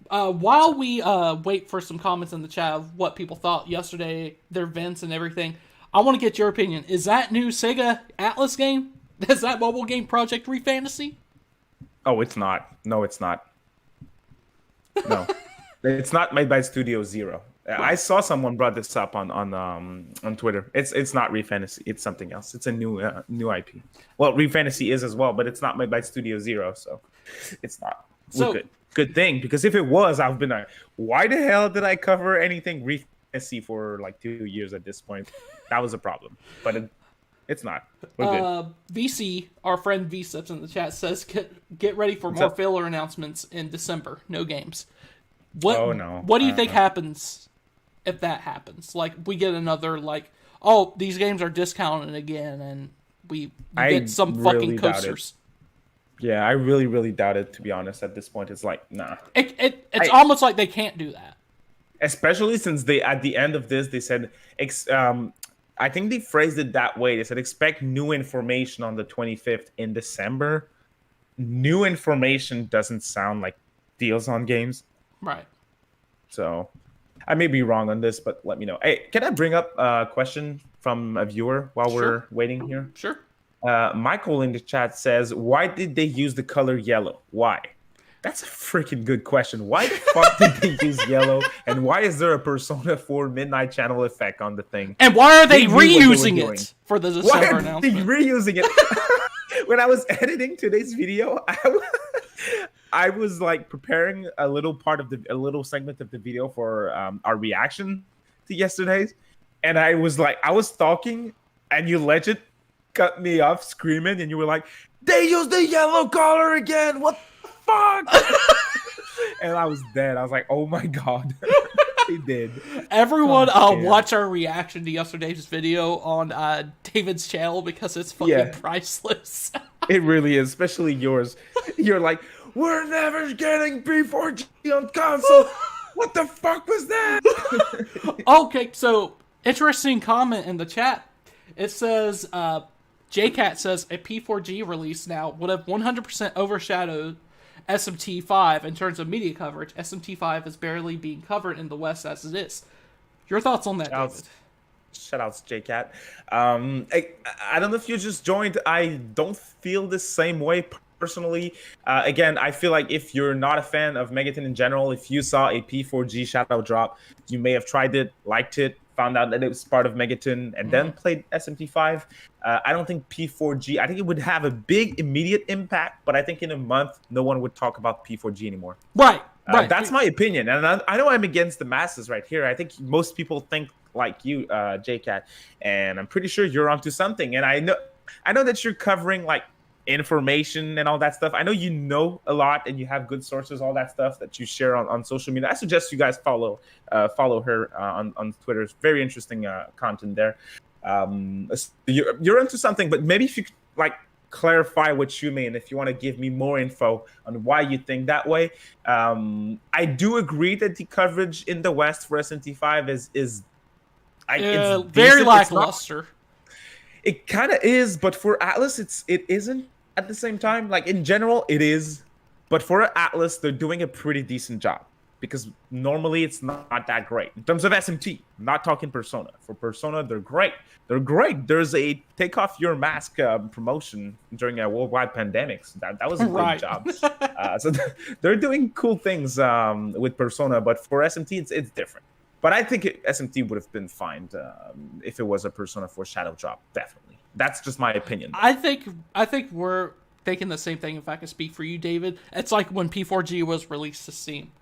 [SPEAKER 1] While we wait for some comments in the chat of what people thought yesterday, their vents and everything, I want to get your opinion. Is that new Sega Atlas game? Is that mobile game Project Refantasy?
[SPEAKER 2] Oh, it's not. No, it's not. No. It's not made by Studio Zero. I saw someone brought this up on Twitter. It's not Refantasy. It's something else. It's a new IP. Well, Refantasy is as well, but it's not made by Studio Zero, so it's not. So good thing, because if it was, I've been like, why the hell did I cover anything Refantasy for like 2 years at this point? That was a problem, but it's not. We're good.
[SPEAKER 1] VC, our friend VSips in the chat says, get ready for more filler announcements in December. No games.
[SPEAKER 2] Oh no!
[SPEAKER 1] What do you think happens if that happens? Like, we get another, like, these games are discounted again, and we get some fucking coasters.
[SPEAKER 2] Yeah, I really, really doubt it, to be honest. At this point, it's like, nah.
[SPEAKER 1] It's almost like they can't do that.
[SPEAKER 2] Especially since at the end of this, they said, I think they phrased it that way. They said, expect new information on the 25th in December. New information doesn't sound like deals on games.
[SPEAKER 1] Right.
[SPEAKER 2] So I may be wrong on this, but let me know. Hey, can I bring up a question from a viewer while we're waiting here?
[SPEAKER 1] Sure.
[SPEAKER 2] Michael in the chat says, why did they use the color yellow? Why? That's a freaking good question. Why the fuck did they use yellow? And why is there a Persona 4 Midnight Channel effect on the thing?
[SPEAKER 1] And why are they reusing it for the December announcement?
[SPEAKER 2] Why are they reusing it? When I was editing today's video, I was like preparing a little segment of the video for our reaction to yesterday's. and I was talking, and you legit cut me off screaming, and you were like, "They used the yellow color again! What the fuck?" And I was dead. I was like, "Oh my god, they did."
[SPEAKER 1] Everyone,
[SPEAKER 2] God damn.
[SPEAKER 1] watch our reaction to yesterday's video on David's channel because it's fucking
[SPEAKER 2] Yeah.
[SPEAKER 1] priceless.
[SPEAKER 2] It really is, especially yours. You're like, "We're never getting P4G on console." What the fuck was that?
[SPEAKER 1] Okay, so interesting comment in the chat. It says, JCat says a P4G release now would have 100% overshadowed SMT5 in terms of media coverage. SMT5 is barely being covered in the West as it is. Your thoughts on that, David?
[SPEAKER 2] Shoutouts, JCat. I don't know if you just joined. I don't feel the same way personally. Again, I feel like if you're not a fan of Megaton in general, if you saw a P4G shadow drop, you may have tried it, liked it, found out that it was part of Megaton, and then played SMT5. I don't think P4G, I think it would have a big immediate impact, but I think in a month, no one would talk about P4G anymore.
[SPEAKER 1] Right.
[SPEAKER 2] That's my opinion. And I know I'm against the masses right here. I think most people think like you, JCat, and I'm pretty sure you're onto something. And I know that you're covering like information and all that stuff. I know you know a lot and you have good sources, all that stuff that you share on social media. I suggest you guys follow her on Twitter. It's very interesting content there. You're into something, but maybe if you could, like, clarify what you mean, if you want to give me more info on why you think that way. I do agree that the coverage in the West for SMT5 is it's
[SPEAKER 1] very lackluster.
[SPEAKER 2] It kind of is, but for Atlas, it isn't at the same time. Like, in general, it is, but for Atlas, they're doing a pretty decent job because normally it's not that great in terms of SMT. I'm not talking Persona. For Persona, they're great. They're great. There's a take off your mask promotion during a worldwide pandemics. That was a good job. So they're doing cool things with Persona, but for SMT, it's different. But I think SMT would have been fine if it was a Persona 4 Shadow drop. Definitely, that's just my opinion.
[SPEAKER 1] I think we're thinking the same thing. If I could speak for you, David, it's like when P4G was released to Steam.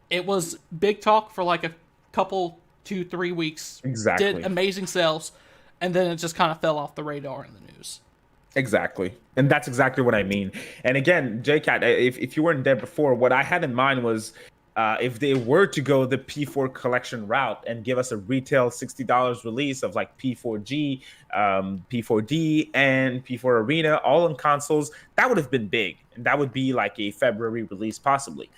[SPEAKER 1] It was big talk for like a couple, 2-3 weeks.
[SPEAKER 2] Exactly.
[SPEAKER 1] Did amazing sales, and then it just kind of fell off the radar in the news.
[SPEAKER 2] Exactly. And that's exactly what I mean. And again, JCat, if you weren't there before, what I had in mind was if they were to go the P4 collection route and give us a retail $60 release of like P4G, P4D, and P4 Arena all on consoles, that would have been big. And that would be like a February release possibly.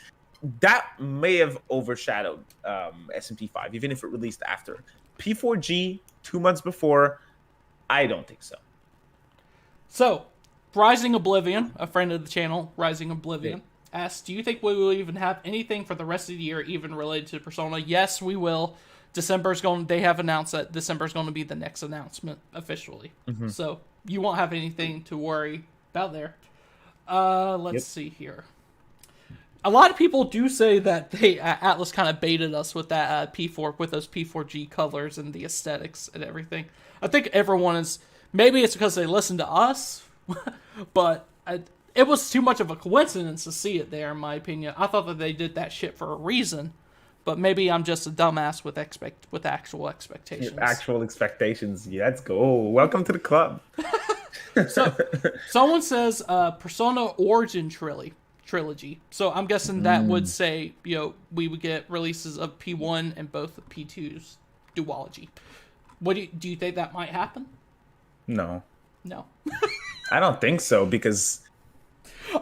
[SPEAKER 2] That may have overshadowed SMT5, even if it released after. P4G 2 months before, I don't think so.
[SPEAKER 1] So, Rising Oblivion, a friend of the channel, Rising Oblivion, asks, do you think we will even have anything for the rest of the year even related to Persona? Yes, we will. They have announced that December's going to be the next announcement officially. So, you won't have anything to worry about there. Let's see here. A lot of people do say that Atlas kind of baited us with that P4, with those P4G colors and the aesthetics and everything. I think everyone is, maybe it's because they listen to us, but it was too much of a coincidence to see it there, in my opinion. I thought that they did that shit for a reason, but maybe I'm just a dumbass with actual expectations.
[SPEAKER 2] Actual expectations. Yeah, let's go. Welcome to the club.
[SPEAKER 1] So, someone says Persona Origin Trilogy. So I'm guessing that would say, we would get releases of P1 and both of P2's duology. What do you think that might happen?
[SPEAKER 2] No.
[SPEAKER 1] I
[SPEAKER 2] don't think so, because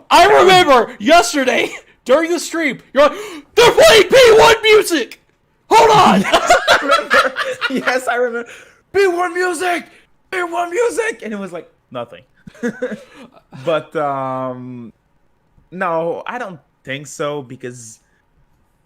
[SPEAKER 1] I remember yesterday during the stream, you're like, they're playing P1 music! Hold on!
[SPEAKER 2] Yes, I remember. P1 music! P1 music! And it was like, nothing. But, no, I don't think so, because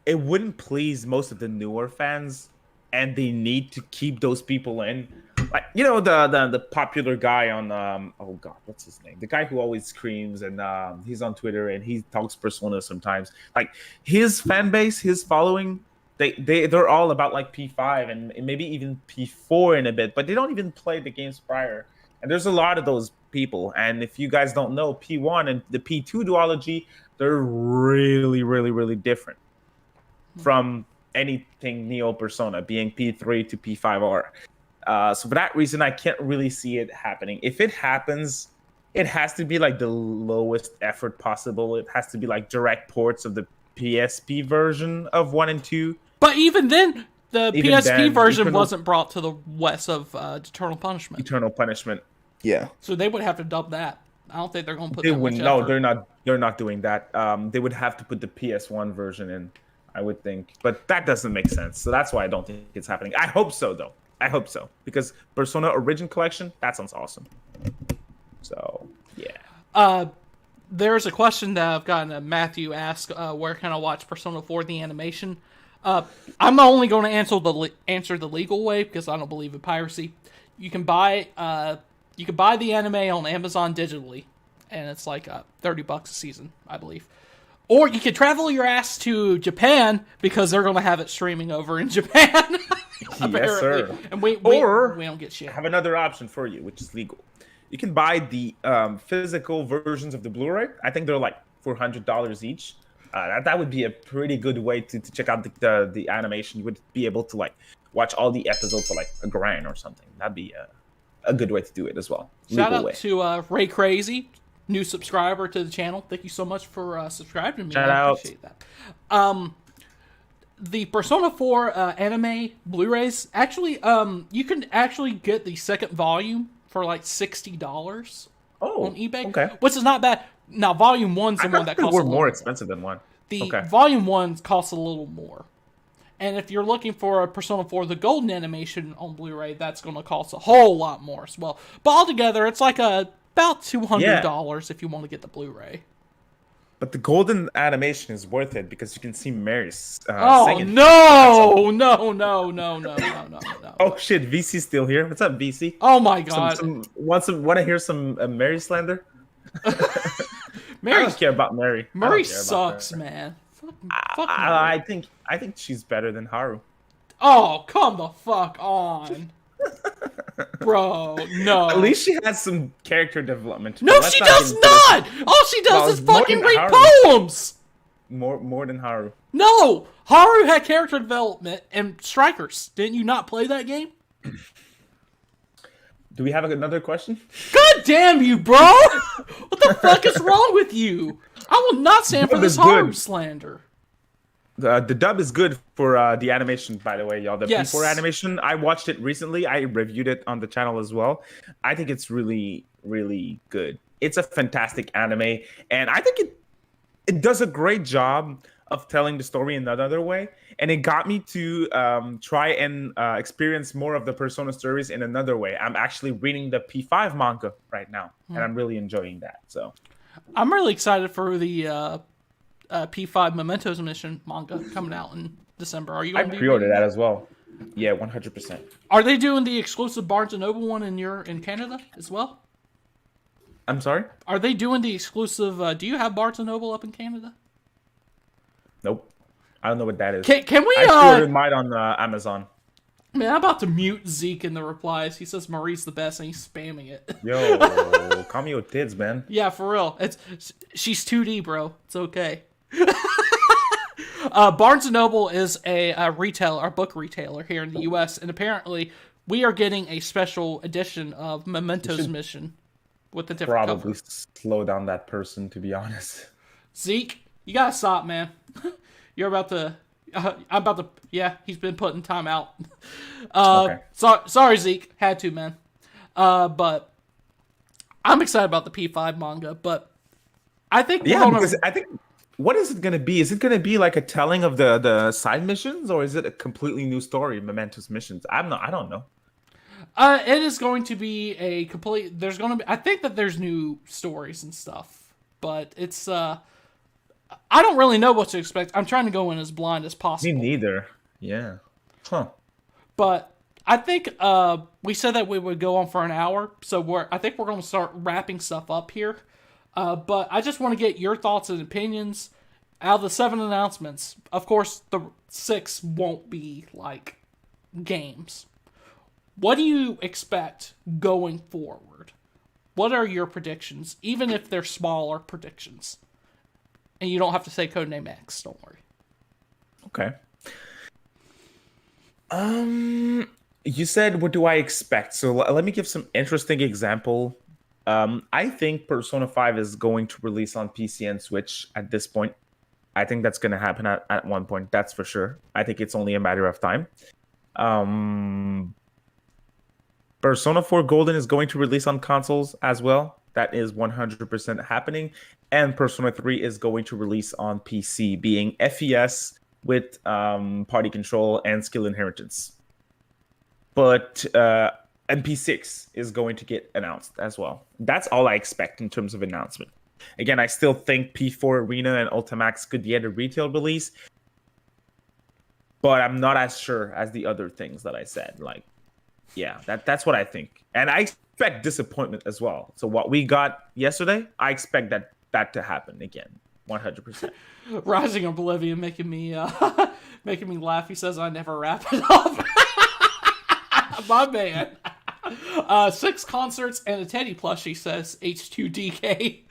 [SPEAKER 2] it wouldn't please most of the newer fans, and they need to keep those people in. Like, the popular guy on oh god, what's his name? The guy who always screams, and he's on Twitter and he talks Persona sometimes. Like, his fan base, his following, they're all about like P5 and maybe even P4 in a bit, but they don't even play the games prior. And there's a lot of those people. And if you guys don't know, P1 and the P2 duology, they're really, really, really different from anything Neo Persona, being P3 to P5R. So for that reason, I can't really see it happening. If it happens, it has to be like the lowest effort possible. It has to be like direct ports of the PSP version of 1 and 2.
[SPEAKER 1] But even then, the
[SPEAKER 2] Even
[SPEAKER 1] PSP
[SPEAKER 2] then,
[SPEAKER 1] version wasn't brought to the west of Eternal Punishment.
[SPEAKER 2] Eternal Punishment. Yeah.
[SPEAKER 1] So they would have to dub that. I don't think they're going to put
[SPEAKER 2] They
[SPEAKER 1] that much
[SPEAKER 2] wouldn't.
[SPEAKER 1] effort.
[SPEAKER 2] No, they're not. They're not doing that. They would have to put the PS1 version in, I would think. But that doesn't make sense. So that's why I don't think it's happening. I hope so, though. I hope so. Because Persona Origin Collection, that sounds awesome. So, yeah.
[SPEAKER 1] There's a question that I've gotten Matthew ask, where can I watch Persona 4 the animation? I'm only going to answer the legal way because I don't believe in piracy. You can buy the anime on Amazon digitally, and it's like $30 a season, I believe. Or you can travel your ass to Japan because they're going to have it streaming over in Japan.
[SPEAKER 2] Yes, sir.
[SPEAKER 1] And we don't get shit.
[SPEAKER 2] I have another option for you, which is legal. You can buy the physical versions of the Blu-ray. I think they're like $400 each. That would be a pretty good way to check out the animation. You would be able to like watch all the episodes for like $1,000 or something. That'd be a good way to do it as well.
[SPEAKER 1] Shout out to Ray Crazy, new subscriber to the channel. Thank you so much for subscribing to me.
[SPEAKER 2] Shout out.
[SPEAKER 1] Appreciate that. The Persona 4 anime Blu-rays, actually, you can actually get the second volume for like $60 on eBay,
[SPEAKER 2] okay.
[SPEAKER 1] Which is not bad. Now, Volume 1's the one that costs a little
[SPEAKER 2] more expensive than one.
[SPEAKER 1] The Volume 1 costs a little more. And if you're looking for a Persona 4 The Golden Animation on Blu-ray, that's going to cost a whole lot more as well. But altogether, it's like about $200 if you want to get the Blu-ray.
[SPEAKER 2] But the Golden Animation is worth it because you can see Mary singing.
[SPEAKER 1] No!
[SPEAKER 2] Oh shit, VC's still here. What's up, VC?
[SPEAKER 1] Oh my god.
[SPEAKER 2] Want to hear some Mary slander?
[SPEAKER 1] Mary,
[SPEAKER 2] I don't care about Mary.
[SPEAKER 1] Mary sucks, man. Fuck Mary.
[SPEAKER 2] I think she's better than Haru.
[SPEAKER 1] Oh, come the fuck on. Bro, no.
[SPEAKER 2] At least she has some character development.
[SPEAKER 1] No, she does not! All she does is fucking read poems!
[SPEAKER 2] More than Haru.
[SPEAKER 1] No! Haru had character development and Strikers. Didn't you not play that game?
[SPEAKER 2] Do we have another question?
[SPEAKER 1] God damn you, bro! What the fuck is wrong with you? I will not stand for this Haru slander.
[SPEAKER 2] The dub is good for the animation, by the way, y'all. The
[SPEAKER 1] yes.
[SPEAKER 2] P4 animation, I watched it recently. I reviewed it on the channel as well. I think it's really, really good. It's a fantastic anime, and I think it does a great job of telling the story in another way. And it got me to try and experience more of the Persona stories in another way. I'm actually reading the P5 manga right now, and I'm really enjoying that. So,
[SPEAKER 1] I'm really excited for the P5 Mementos Mission manga coming out in December. Are you going to be
[SPEAKER 2] pre-ordered that as well? Yeah, 100%.
[SPEAKER 1] Are they doing the exclusive Barnes & Noble one in Canada as well?
[SPEAKER 2] I'm sorry?
[SPEAKER 1] Are they doing the exclusive... do you have Barnes & Noble up in Canada?
[SPEAKER 2] Nope. I don't know what that is.
[SPEAKER 1] Can we...
[SPEAKER 2] I pre-ordered mine on Amazon.
[SPEAKER 1] Man, I'm about to mute Zeke in the replies. He says Marie's the best, and he's spamming it.
[SPEAKER 2] Yo, call me with tits, man.
[SPEAKER 1] Yeah, for real. She's 2D, bro. It's okay. Barnes & Noble is a book retailer here in the U.S., and apparently we are getting a special edition of Mementos Mission with the different
[SPEAKER 2] probably
[SPEAKER 1] cover.
[SPEAKER 2] Slow down that person, to be honest.
[SPEAKER 1] Zeke, you gotta stop, man. You're about to... I'm about to... Yeah, he's been put in timeout.
[SPEAKER 2] Okay.
[SPEAKER 1] Sorry, Zeke. Had to, man. But I'm excited about the P5 manga, but I think
[SPEAKER 2] because I think... What is it going to be? Is it going to be like a telling of the side missions, or is it a completely new story, Mementos Missions? I don't know.
[SPEAKER 1] It is going to be a complete... There's going to be... I think that there's new stories and stuff, but it's... I don't really know what to expect. I'm trying to go in as blind as possible.
[SPEAKER 2] Me neither. Yeah. Huh.
[SPEAKER 1] But I think we said that we would go on for an hour, so I think we're going to start wrapping stuff up here. But I just want to get your thoughts and opinions. Out of the 7 announcements, of course, the 6 won't be like games. What do you expect going forward? What are your predictions, even if they're smaller predictions? And you don't have to say Codename X, don't worry.
[SPEAKER 2] Okay. You said, what do I expect? So let me give some interesting example. I think Persona 5 is going to release on PC and Switch at this point. I think that's going to happen at one point. That's for sure. I think it's only a matter of time. Um, Persona 4 Golden is going to release on consoles as well. That is 100% happening. And Persona 3 is going to release on PC, being FES with party control and skill inheritance. But MP6 is going to get announced as well. That's all I expect in terms of announcement. Again, I still think P4 Arena and Ultimax could get a retail release, but I'm not as sure as the other things that I said. Like, yeah, that's what I think, and I expect disappointment as well. So what we got yesterday, I expect that to happen again, 100%.
[SPEAKER 1] Rising Oblivion making me making me laugh. He says I never wrap it up. My man. 6 concerts and a Teddy plushie, says H2DK.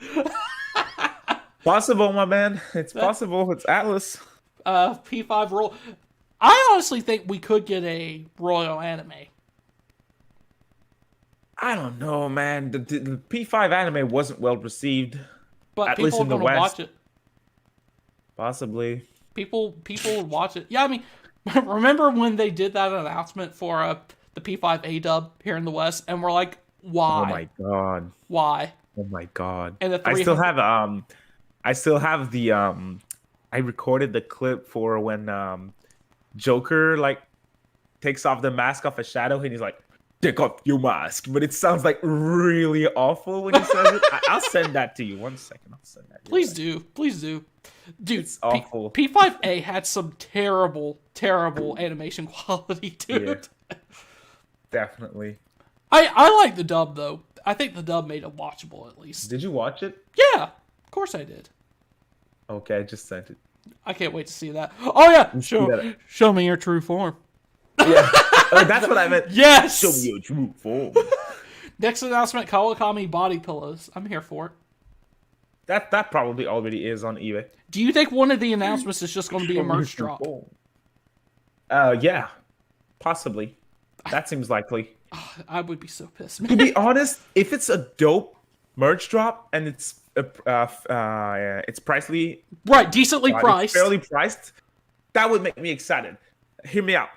[SPEAKER 2] Possible, my man. It's possible. It's Atlas.
[SPEAKER 1] P5 roll. I honestly think we could get a Royal Anime.
[SPEAKER 2] I don't know, man. The P5 anime wasn't well received,
[SPEAKER 1] But
[SPEAKER 2] at least
[SPEAKER 1] people
[SPEAKER 2] in
[SPEAKER 1] are
[SPEAKER 2] the
[SPEAKER 1] going to
[SPEAKER 2] West.
[SPEAKER 1] watch it.
[SPEAKER 2] Possibly.
[SPEAKER 1] People would watch it. Yeah, I mean, remember when they did that announcement for the P5 A dub here in the West, and we're like, why?
[SPEAKER 2] Oh my god.
[SPEAKER 1] Why?
[SPEAKER 2] Oh my god.
[SPEAKER 1] And the
[SPEAKER 2] I still
[SPEAKER 1] 300
[SPEAKER 2] have I still have the I recorded the clip for when Joker like takes off the mask off a shadow and he's like, take off your mask. But it sounds like really awful when he says it. I'll send that to you. 1 second. I'll send that.
[SPEAKER 1] Please do. Please do. Dude,
[SPEAKER 2] It's awful.
[SPEAKER 1] P5A had some terrible, terrible animation quality, dude.
[SPEAKER 2] Yeah. Definitely.
[SPEAKER 1] I like the dub, though. I think the dub made it watchable, at least.
[SPEAKER 2] Did you watch it?
[SPEAKER 1] Yeah, of course I did.
[SPEAKER 2] Okay, I just sent it.
[SPEAKER 1] I can't wait to see that. Oh, yeah.
[SPEAKER 2] that.
[SPEAKER 1] Show me your true form.
[SPEAKER 2] Yeah. Oh, that's what I meant.
[SPEAKER 1] Yes!
[SPEAKER 2] Show me your true form.
[SPEAKER 1] Next announcement, Kawakami body pillows. I'm here for it.
[SPEAKER 2] That probably already is on eBay.
[SPEAKER 1] Do you think one of the announcements is just going to be a merch drop?
[SPEAKER 2] Yeah, possibly. That seems likely.
[SPEAKER 1] I would be so pissed,
[SPEAKER 2] To
[SPEAKER 1] man.
[SPEAKER 2] be honest, if it's a dope merch drop and it's pricely
[SPEAKER 1] Right, decently
[SPEAKER 2] it's
[SPEAKER 1] priced.
[SPEAKER 2] fairly priced, that would make me excited. Hear me out.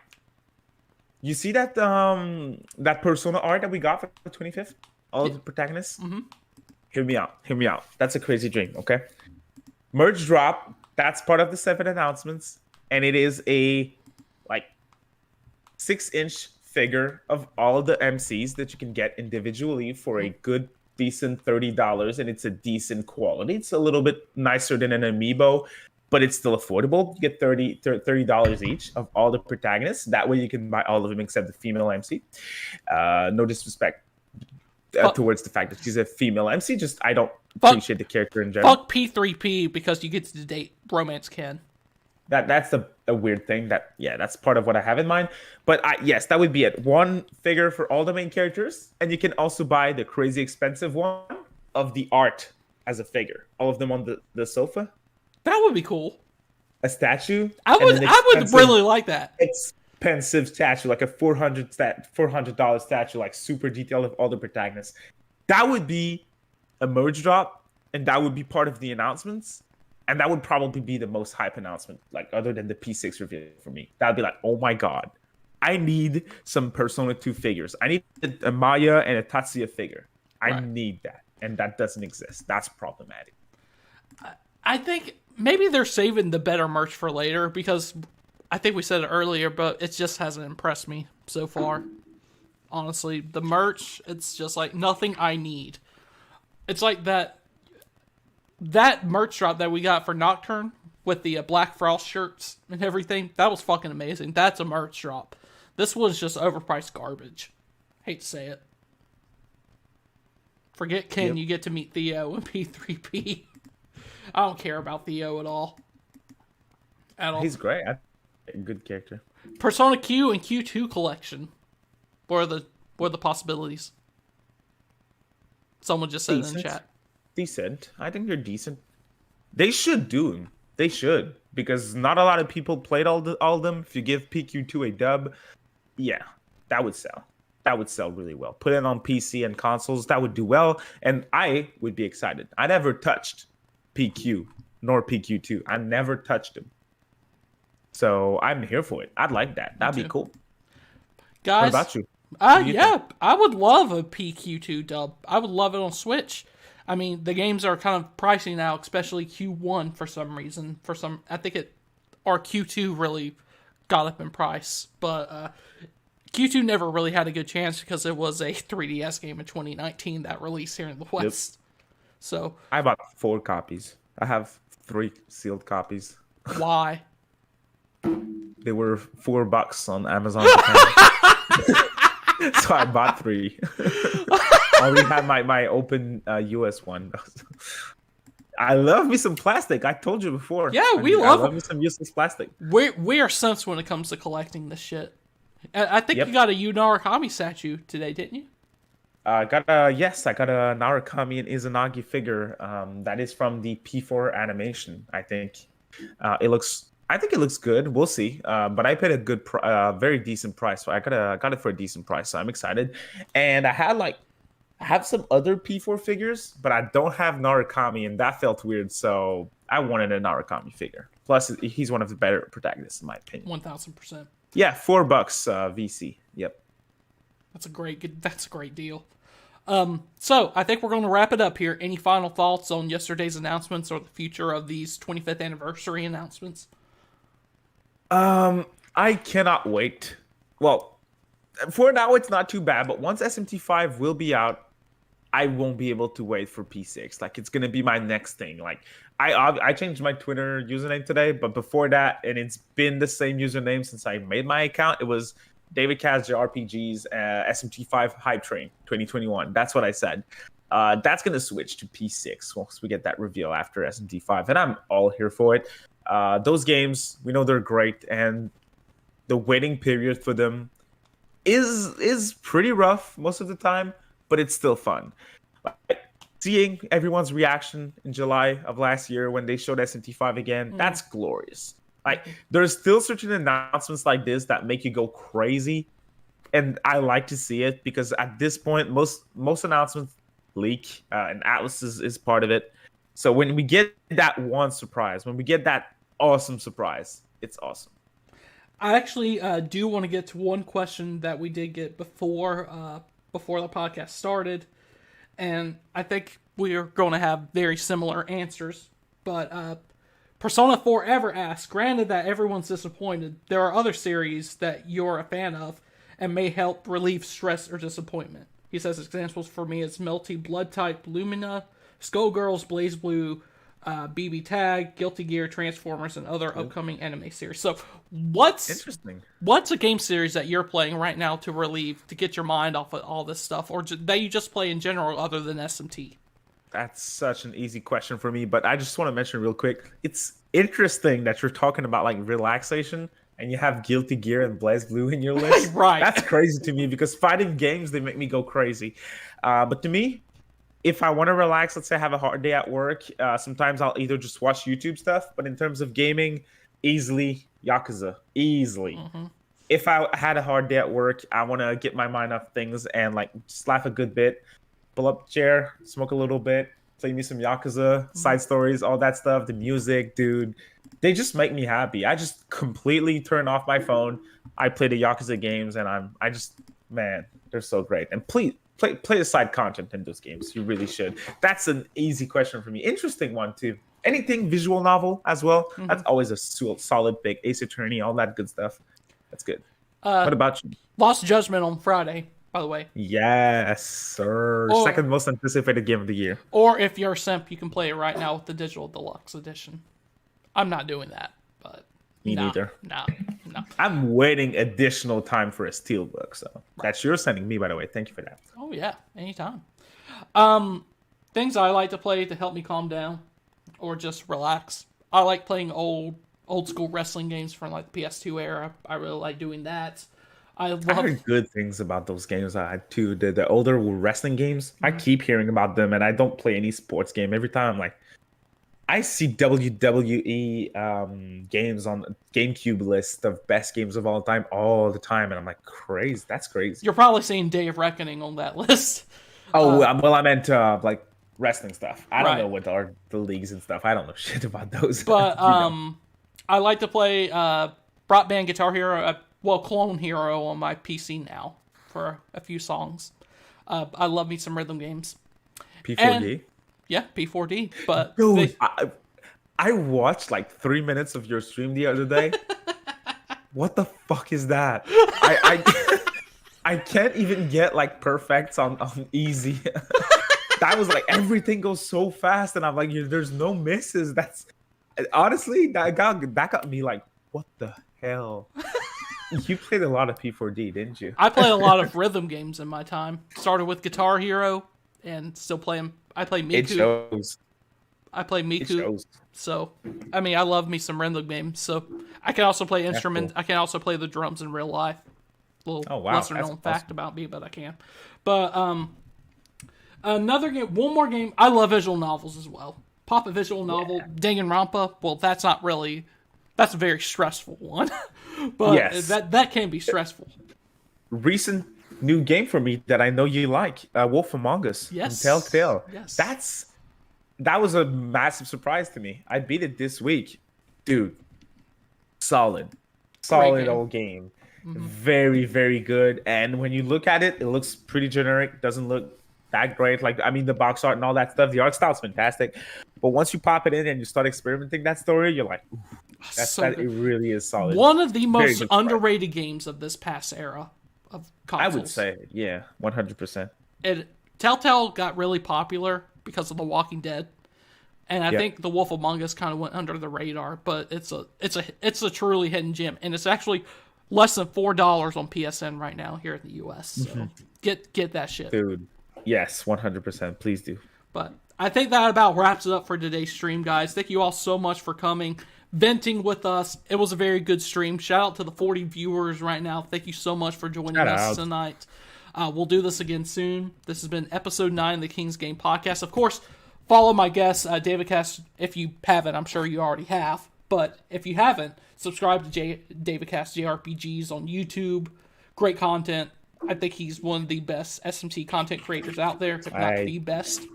[SPEAKER 2] You see that that Persona art that we got for the 25th? All of the protagonists? Mm-hmm. Hear me out. Hear me out. That's a crazy dream, okay? Merge drop, that's part of the 7 announcements, and it is a like 6-inch figure of all of the MCs that you can get individually for a good, decent $30, and it's a decent quality. It's a little bit nicer than an amiibo, but it's still affordable. You get $30 each of all the protagonists. That way you can buy all of them except the female MC. No disrespect towards the fact that she's a female MC. Just I don't appreciate the character in general.
[SPEAKER 1] Fuck P3P because you get to date Romance Ken.
[SPEAKER 2] That's a weird thing. That's part of what I have in mind. But yes, that would be it. One figure for all the main characters, and you can also buy the crazy expensive one of the art as a figure. All of them on the sofa.
[SPEAKER 1] That would be cool.
[SPEAKER 2] A statue.
[SPEAKER 1] I would really like that.
[SPEAKER 2] Expensive statue, like a $400 statue, like super detailed of all the protagonists. That would be a merge drop, and that would be part of the announcements. And that would probably be the most hype announcement, like other than the P6 reveal for me. That would be like, oh my god, I need some Persona 2 figures. I need a Maya and a Tatsuya figure. I need that, and that doesn't exist. That's problematic.
[SPEAKER 1] I think maybe they're saving the better merch for later because I think we said it earlier, but it just hasn't impressed me so far. Honestly, the merch, it's just like nothing I need. It's like that merch drop that we got for Nocturne with the Black Frost shirts and everything. That was fucking amazing. That's a merch drop. This was just overpriced garbage. Hate to say it. Forget Ken, You get to meet Theo and P3P. I don't care about Theo at all.
[SPEAKER 2] He's great. Good character.
[SPEAKER 1] Persona Q and Q2 collection. What are the possibilities? Someone just said it in the chat.
[SPEAKER 2] Decent. I think they're decent. They should do them. They should, because not a lot of people played all of them. If you give PQ2 a dub, yeah, that would sell. That would sell really well. Put it on PC and consoles, that would do well, and I would be excited. I never touched PQ nor PQ2. I never touched them. So I'm here for it. I'd like that. That'd be cool.
[SPEAKER 1] Guys,
[SPEAKER 2] what about you?
[SPEAKER 1] Yeah, I would love a PQ2 dub. I would love it on Switch. I mean, the games are kind of pricey now, especially Q1 for some reason. I think or Q2 really got up in price, but Q2 never really had a good chance because it was a 3DS game in 2019 that released here in the West. Yep. So
[SPEAKER 2] I bought 4 copies. I have 3 sealed copies.
[SPEAKER 1] Why?
[SPEAKER 2] They were $4 on Amazon. So I bought 3. I only had my open US one. I love me some plastic. I told you before.
[SPEAKER 1] Yeah, I
[SPEAKER 2] love me some useless plastic.
[SPEAKER 1] We are simps when it comes to collecting this shit. I think you got a Yu Narukami statue today, didn't you?
[SPEAKER 2] I got a Narukami and Izanagi figure. That is from the P4 animation. I think it looks good. We'll see. But I paid a very decent price. So I got it for a decent price. So I'm excited. And I have some other P4 figures, but I don't have Narukami, and that felt weird. So I wanted a Narukami figure. Plus, he's one of the better protagonists in my opinion.
[SPEAKER 1] 1000%.
[SPEAKER 2] Yeah, $4 VC. Yep.
[SPEAKER 1] That's a great deal. So I think we're going to wrap it up here. Any final thoughts on yesterday's announcements or the future of these 25th anniversary announcements?
[SPEAKER 2] I cannot wait. Well, for now it's not too bad, but once SMT5 will be out, I won't be able to wait for P6. Like, it's gonna be my next thing. Like, I changed my Twitter username today, but before that, and it's been the same username since I made my account. It was DavidCast JRPGs SMT5 Hype Train 2021. That's what I said. That's gonna switch to P6 once we get that reveal after SMT5, and I'm all here for it. Those games, we know they're great, and the waiting period for them is pretty rough most of the time, but it's still fun. Like, seeing everyone's reaction in July of last year when they showed SMT5 again, that's glorious. Like, there's still certain announcements like this that make you go crazy, and I like to see it because at this point, most announcements leak, and Atlas is part of it. So when we get that one surprise, when we get that awesome surprise, it's awesome.
[SPEAKER 1] I actually do want to get to one question that we did get before the podcast started, and I think we are going to have very similar answers. But Persona 4 Ever asks, granted that everyone's disappointed, there are other series that you're a fan of and may help relieve stress or disappointment. He says examples for me is Melty Blood Type Lumina, Skullgirls, Blaze Blue, BB Tag, Guilty Gear, Transformers, and other upcoming anime series. So what's a game series that you're playing right now to get your mind off of all this stuff, or that you just play in general other than SMT?
[SPEAKER 2] That's such an easy question for me, but I just want to mention real quick, it's interesting that you're talking about like relaxation and you have Guilty Gear and Blaze Blue in your list.
[SPEAKER 1] Right.
[SPEAKER 2] That's crazy to me because fighting games, they make me go crazy. But to me, if I want to relax, let's say I have a hard day at work, sometimes I'll either just watch YouTube stuff, but in terms of gaming, easily Yakuza. Easily. Mm-hmm. If I had a hard day at work, I want to get my mind off things and like just laugh a good bit, pull up a chair, smoke a little bit, play me some Yakuza, side stories, all that stuff, the music, dude. They just make me happy. I just completely turn off my phone. I play the Yakuza games and man, they're so great. And please, play the side content in those games. You really should. That's an easy question for me. Interesting one too. Anything visual novel as well. Mm-hmm. That's always a solid pick. Ace Attorney, all that good stuff. That's good. What about you?
[SPEAKER 1] Lost Judgment on Friday, by the way.
[SPEAKER 2] Yes, sir. Second most anticipated game of the year.
[SPEAKER 1] Or if you're a simp, you can play it right now with the digital deluxe edition. I'm not doing that, but
[SPEAKER 2] me neither.
[SPEAKER 1] No.
[SPEAKER 2] I'm waiting additional time for a steelbook, so that's you're sending me, by the way. Thank you for that.
[SPEAKER 1] Oh yeah, anytime. Things I like to play to help me calm down or just relax. I like playing old school wrestling games from like the PS2 era. I really like doing that. I heard
[SPEAKER 2] good things about those games too. The older wrestling games, I keep hearing about them, and I don't play any sports game. Every time I'm like, I see WWE games on GameCube list of best games of all time all the time, and I'm like, crazy. That's crazy.
[SPEAKER 1] You're probably seeing Day of Reckoning on that list.
[SPEAKER 2] Oh, well, I meant like wrestling stuff. I don't know
[SPEAKER 1] Right.
[SPEAKER 2] what are the leagues and stuff. I don't know shit about those.
[SPEAKER 1] But
[SPEAKER 2] You know.
[SPEAKER 1] I like to play Rock Band Guitar Hero, Clone Hero on my PC now for a few songs. I love me some rhythm games.
[SPEAKER 2] P4D.
[SPEAKER 1] And yeah, P4D. But
[SPEAKER 2] Dude, I watched like 3 minutes of your stream the other day. What the fuck is that? I can't even get like perfects on easy. That was like everything goes so fast, and I'm like, there's no misses. That's honestly that got me like, what the hell? You played a lot of P4D, didn't you?
[SPEAKER 1] I played a lot of rhythm games in my time. Started with Guitar Hero and still play them. I play Miku.
[SPEAKER 2] It shows.
[SPEAKER 1] I play Miku.
[SPEAKER 2] It shows.
[SPEAKER 1] So, I mean, I love me some rhythm games. So, I can also play instruments.
[SPEAKER 2] Cool.
[SPEAKER 1] I can also play the drums in real life. Little
[SPEAKER 2] wow,
[SPEAKER 1] lesser known
[SPEAKER 2] awesome.
[SPEAKER 1] fact about me, but I can. But another game, one more game. I love visual novels as well. Pop a visual novel, Danganronpa. Well, that's not really. That's a very stressful one. But
[SPEAKER 2] yes.
[SPEAKER 1] that can be stressful.
[SPEAKER 2] Recent new game for me that I know you like, Wolf Among Us.
[SPEAKER 1] Yes.
[SPEAKER 2] From Telltale.
[SPEAKER 1] Yes.
[SPEAKER 2] That was a massive surprise to me. I beat it this week. Dude, solid
[SPEAKER 1] game.
[SPEAKER 2] old game. Very, very good. And when you look at it, it looks pretty generic. Doesn't look that great. Like, I mean, the box art and all that stuff, the art style's fantastic. But once you pop it in and you start experimenting that story, you're like, it really is solid.
[SPEAKER 1] One of the most underrated games of this past era of consoles.
[SPEAKER 2] I would say, yeah, 100%.
[SPEAKER 1] Telltale got really popular because of The Walking Dead, and I think The Wolf Among Us kind of went under the radar. But it's a truly hidden gem, and it's actually less than $4 on PSN right now here in the US. So get that shit,
[SPEAKER 2] dude. Yes, 100%. Please do.
[SPEAKER 1] But I think that about wraps it up for today's stream, guys. Thank you all so much for coming, venting with us. It was a very good stream. Shout out to the 40 viewers right now. Thank you so much for joining us tonight. We'll do this again soon. This has been episode 9 of the King's Game podcast. Of course, follow my guest, DavidCast, if you haven't. I'm sure you already have. But if you haven't, subscribe to DavidCast JRPGs on YouTube. Great content. I think he's one of the best SMT content creators out there, if not the best.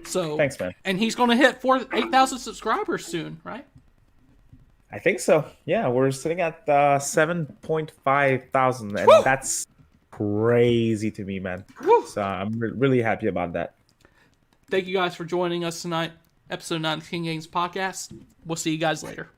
[SPEAKER 1] So
[SPEAKER 2] thanks, man.
[SPEAKER 1] And he's going to hit 8,000 subscribers soon, right?
[SPEAKER 2] I think so. Yeah, we're sitting at 7.5 thousand, and that's crazy to me, man. Woo. So I'm really happy about that.
[SPEAKER 1] Thank you guys for joining us tonight. Episode 9 of the King Games podcast. We'll see you guys later.